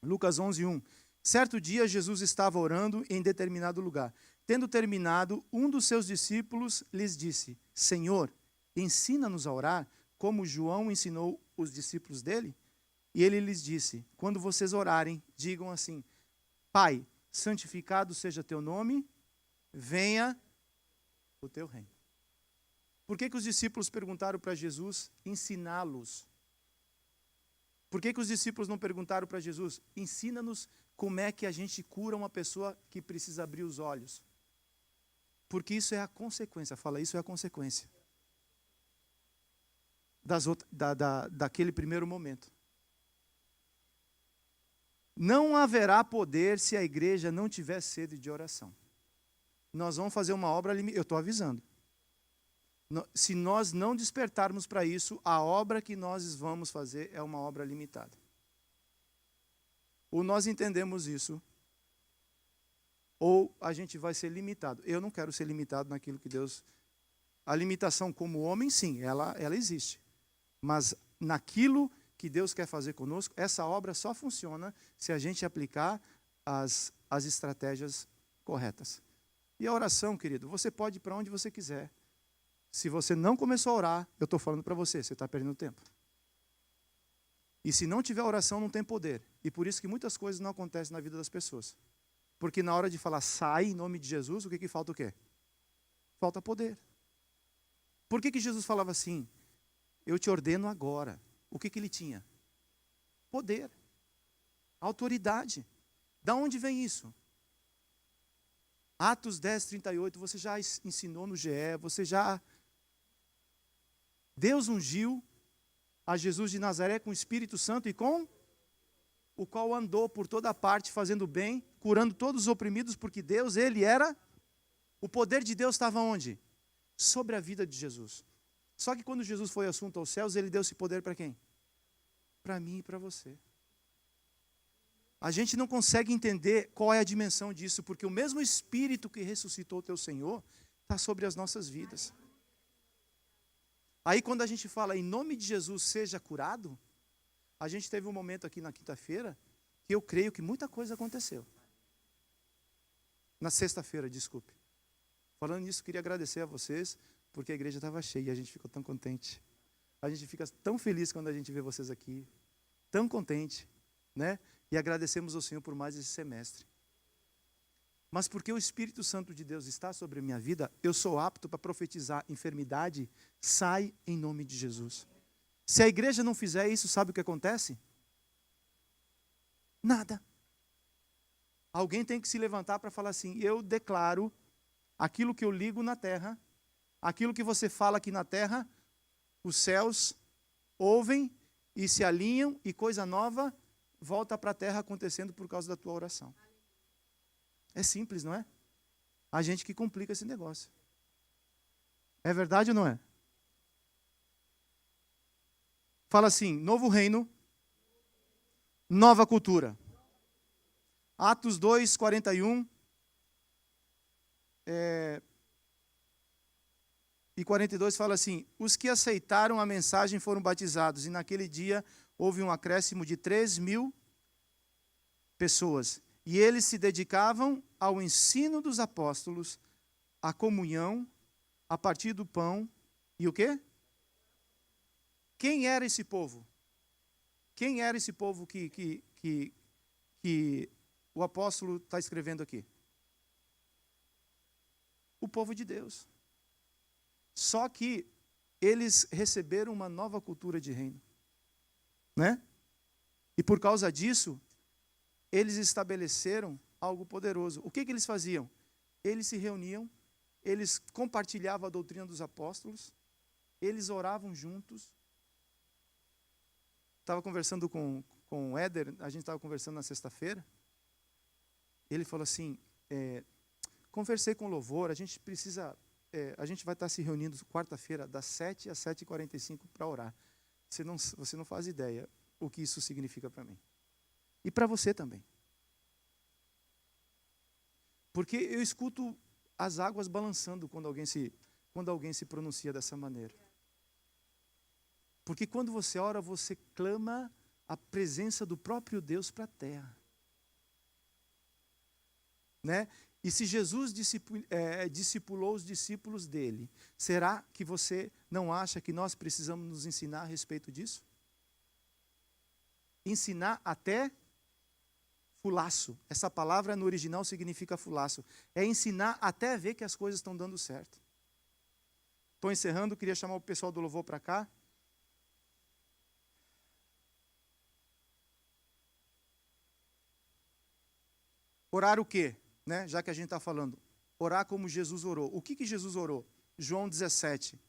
Lucas 11:1. Certo dia, Jesus estava orando em determinado lugar. Tendo terminado, um dos seus discípulos lhes disse, Senhor, ensina-nos a orar, como João ensinou os discípulos dele? E ele lhes disse, quando vocês orarem, digam assim, Pai, santificado seja teu nome, venha o teu reino. Por que os discípulos perguntaram para Jesus ensiná-los? Por que os discípulos não perguntaram para Jesus, ensina-nos como é que a gente cura uma pessoa que precisa abrir os olhos? Porque isso é a consequência. Fala, isso é a consequência daquele primeiro momento. Não haverá poder se a igreja não tiver sede de oração. Nós vamos fazer uma obra limitada. Eu estou avisando. Se nós não despertarmos para isso, a obra que nós vamos fazer é uma obra limitada. Ou nós entendemos isso, ou a gente vai ser limitado. Eu não quero ser limitado naquilo que Deus... A limitação como homem, sim, ela existe. Mas naquilo que Deus quer fazer conosco, essa obra só funciona se a gente aplicar as estratégias corretas. E a oração, querido, você pode ir para onde você quiser. Se você não começou a orar, eu estou falando para você, você está perdendo tempo. E se não tiver oração, não tem poder. E por isso que muitas coisas não acontecem na vida das pessoas. Porque na hora de falar sai em nome de Jesus, o que falta o quê? Falta poder. Por que Jesus falava assim? Eu te ordeno agora. O que ele tinha? Poder. Autoridade. Da onde vem isso? Atos 10, 38, você já ensinou no GE, você já... Deus ungiu a Jesus de Nazaré com o Espírito Santo e com o qual andou por toda parte fazendo bem, curando todos os oprimidos, porque Deus, ele era... O poder de Deus estava onde? Sobre a vida de Jesus. Só que quando Jesus foi assunto aos céus, ele deu esse poder para quem? Para mim e para você. A gente não consegue entender qual é a dimensão disso, porque o mesmo Espírito que ressuscitou o teu Senhor está sobre as nossas vidas. Aí quando a gente fala em nome de Jesus seja curado, a gente teve um momento aqui na quinta-feira que eu creio que muita coisa aconteceu. Na sexta-feira, desculpe. Falando nisso, queria agradecer a vocês, porque a igreja estava cheia e a gente ficou tão contente. A gente fica tão feliz quando a gente vê vocês aqui, tão contente, né? E agradecemos ao Senhor por mais esse semestre. Mas porque o Espírito Santo de Deus está sobre a minha vida, eu sou apto para profetizar enfermidade, sai em nome de Jesus. Se a igreja não fizer isso, sabe o que acontece? Nada. Alguém tem que se levantar para falar assim, eu declaro aquilo que eu ligo na terra, aquilo que você fala aqui na terra, os céus ouvem e se alinham e coisa nova volta para a terra acontecendo por causa da tua oração. É simples, não é? A gente que complica esse negócio. É verdade ou não é? Fala assim, novo reino, nova cultura. Atos 2, 41 e 42 fala assim, os que aceitaram a mensagem foram batizados, e naquele dia houve um acréscimo de 3.000 pessoas. E eles se dedicavam ao ensino dos apóstolos, à comunhão, a partir do pão, e o quê? Quem era esse povo? Quem era esse povo que o apóstolo está escrevendo aqui? O povo de Deus. Só que eles receberam uma nova cultura de reino, né? E por causa disso, eles estabeleceram algo poderoso. O que eles faziam? Eles se reuniam, eles compartilhavam a doutrina dos apóstolos, eles oravam juntos. Estava conversando com o Éder, a gente estava conversando na sexta-feira, ele falou assim, conversei com o louvor, a gente vai estar se reunindo quarta-feira, das 7 às 7h45 para orar. Você não faz ideia o que isso significa para mim. E para você também. Porque eu escuto as águas balançando quando alguém se pronuncia dessa maneira. Porque quando você ora, você clama a presença do próprio Deus para a terra. Né? E se Jesus discipulou os discípulos dele, será que você não acha que nós precisamos nos ensinar a respeito disso? Ensinar até fulaço. Essa palavra no original significa fulaço. É ensinar até ver que as coisas estão dando certo. Estou encerrando, queria chamar o pessoal do louvor para cá. Orar o quê? Né? Já que a gente está falando. orar como Jesus orou. O que Jesus orou? João 17.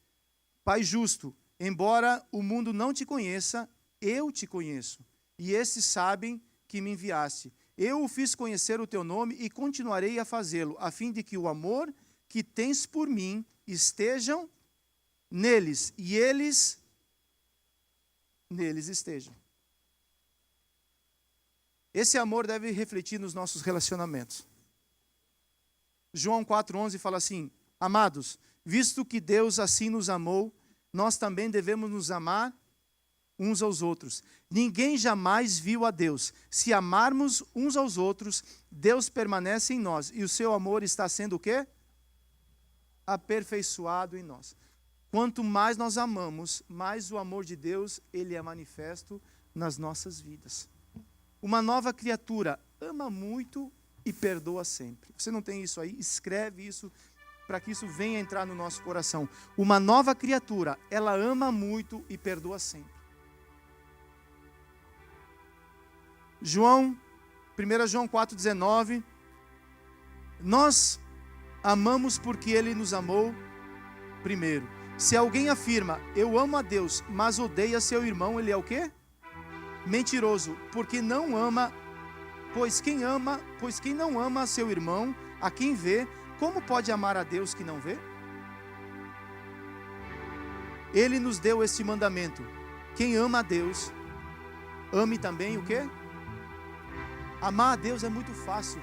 Pai justo, embora o mundo não te conheça, eu te conheço. E esses sabem que me enviaste. Eu o fiz conhecer o teu nome e continuarei a fazê-lo, a fim de que o amor que tens por mim estejam neles e eles neles estejam. Esse amor deve refletir nos nossos relacionamentos. João 4,11 fala assim: amados, visto que Deus assim nos amou, nós também devemos nos amar uns aos outros. Ninguém jamais viu a Deus. Se amarmos uns aos outros, Deus permanece em nós e o seu amor está sendo o quê? Aperfeiçoado em nós. Quanto mais nós amamos, mais o amor de Deus, ele é manifesto nas nossas vidas. Uma nova criatura ama muito e perdoa sempre. Você não tem isso aí? Escreve isso para que isso venha entrar no nosso coração. Uma nova criatura, ela ama muito e perdoa sempre. 1 João 4,19, nós amamos porque Ele nos amou primeiro. Se alguém afirma, eu amo a Deus, mas odeia seu irmão, ele é o quê? Mentiroso, porque não ama, pois quem não ama seu irmão, a quem vê, como pode amar a Deus que não vê? Ele nos deu este mandamento: quem ama a Deus, ame também o quê? Amar a Deus é muito fácil,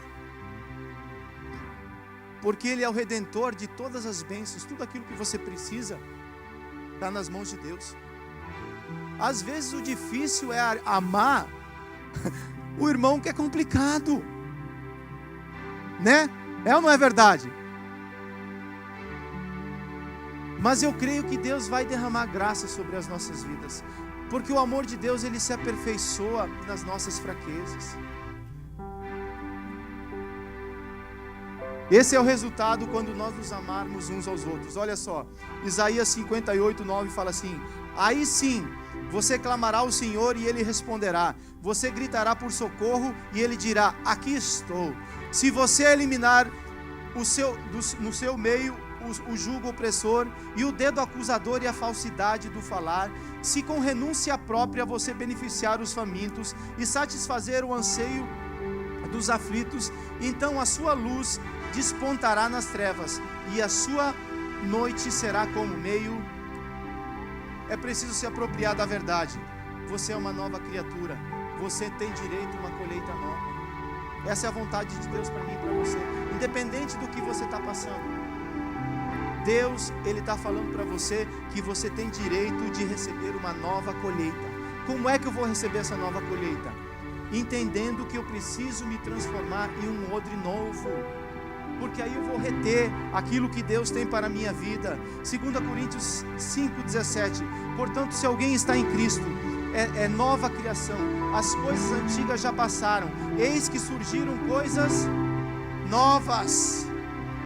porque Ele é o Redentor de todas as bênçãos. Tudo aquilo que você precisa está nas mãos de Deus. Às vezes o difícil é amar o irmão que é complicado, né? É ou não é verdade? Mas eu creio que Deus vai derramar graça sobre as nossas vidas, porque o amor de Deus, ele se aperfeiçoa nas nossas fraquezas. Esse é o resultado quando nós nos amarmos uns aos outros. Olha só, Isaías 58:9 fala assim: aí sim, você clamará ao Senhor e Ele responderá. Você gritará por socorro e Ele dirá, aqui estou. Se você eliminar no seu meio o jugo opressor e o dedo acusador e a falsidade do falar, se com renúncia própria você beneficiar os famintos e satisfazer o anseio dos aflitos, então a sua luz despontará nas trevas e a sua noite será como meio. É preciso se apropriar da verdade. Você é uma nova criatura. Você tem direito a uma colheita nova. Essa é a vontade de Deus para mim e para você. Independente do que você está passando, Deus, Ele está falando para você que você tem direito de receber uma nova colheita. Como é que eu vou receber essa nova colheita? Entendendo que eu preciso me transformar em um odre novo, porque aí eu vou reter aquilo que Deus tem para a minha vida. 2 Coríntios 5,17, portanto, se alguém está em Cristo, é nova criação, as coisas antigas já passaram, eis que surgiram coisas novas.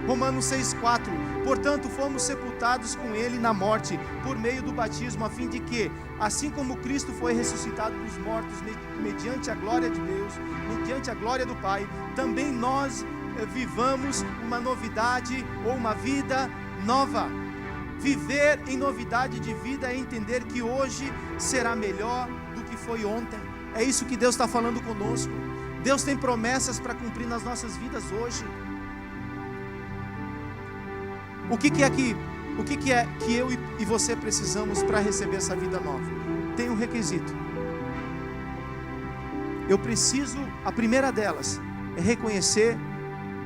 Romanos 6,4, portanto, fomos sepultados com Ele na morte, por meio do batismo, a fim de que, assim como Cristo foi ressuscitado dos mortos, mediante a glória de Deus, mediante a glória do Pai, também nós vivamos uma novidade ou uma vida nova. Viver em novidade de vida é entender que hoje será melhor do que foi ontem. É isso que Deus está falando conosco. Deus tem promessas para cumprir nas nossas vidas hoje. O que é que eu e você precisamos para receber essa vida nova? Tem um requisito. Eu preciso, a primeira delas é reconhecer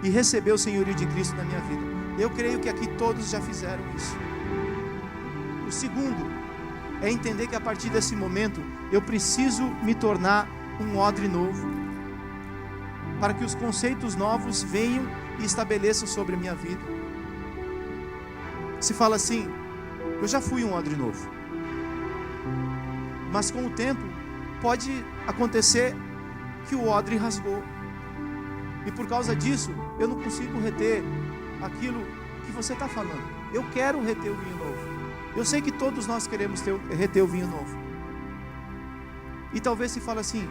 e receber o senhorio de Cristo na minha vida. Eu creio que aqui todos já fizeram isso. O segundo é entender que a partir desse momento eu preciso me tornar um odre novo, para que os conceitos novos venham e estabeleçam sobre a minha vida. Se fala assim, eu já fui um odre novo, mas com o tempo pode acontecer que o odre rasgou, e por causa disso eu não consigo reter aquilo que você está falando. Eu quero reter o vinho novo. Eu sei que todos nós queremos reter o vinho novo. E talvez se fala assim,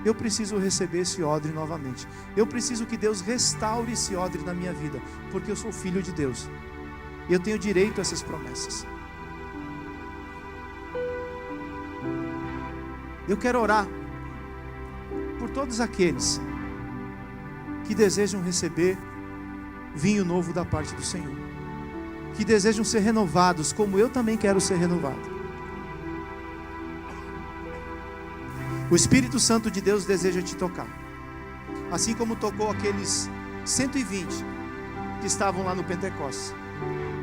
eu preciso receber esse odre novamente. Eu preciso que Deus restaure esse odre na minha vida, porque eu sou filho de Deus. E eu tenho direito a essas promessas. Eu quero orar por todos aqueles que desejam receber vinho novo da parte do Senhor, que desejam ser renovados, como eu também quero ser renovado. O Espírito Santo de Deus deseja te tocar, assim como tocou aqueles 120 que estavam lá no Pentecostes.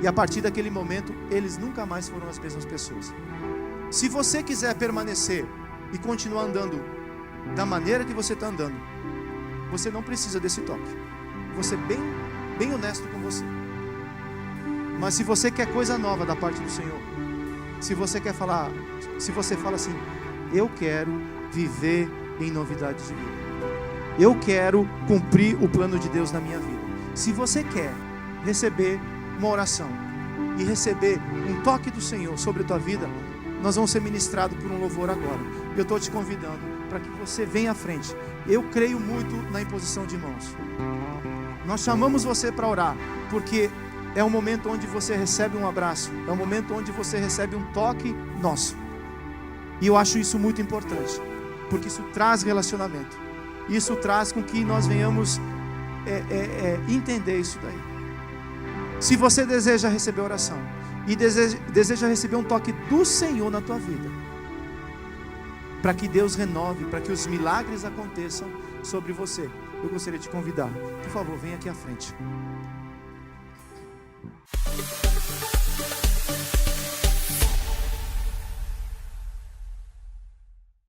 E a partir daquele momento, eles nunca mais foram as mesmas pessoas. Se você quiser permanecer e continuar andando da maneira que você está andando, você não precisa desse toque. Vou ser bem honesto com você. Mas se você quer coisa nova da parte do Senhor, se você fala assim, eu quero viver em novidade de vida, eu quero cumprir o plano de Deus na minha vida. Se você quer receber uma oração e receber um toque do Senhor sobre a tua vida, nós vamos ser ministrados por um louvor agora. Eu estou te convidando para que você venha à frente. Eu creio muito na imposição de mãos. Nós chamamos você para orar, porque é um momento onde você recebe um abraço, é um momento onde você recebe um toque nosso. E eu acho isso muito importante, porque isso traz relacionamento. Isso traz com que nós venhamos entender isso daí. Se você deseja receber oração e deseja receber um toque do Senhor na tua vida, para que Deus renove, para que os milagres aconteçam sobre você, eu gostaria de te convidar. Por favor, venha aqui à frente.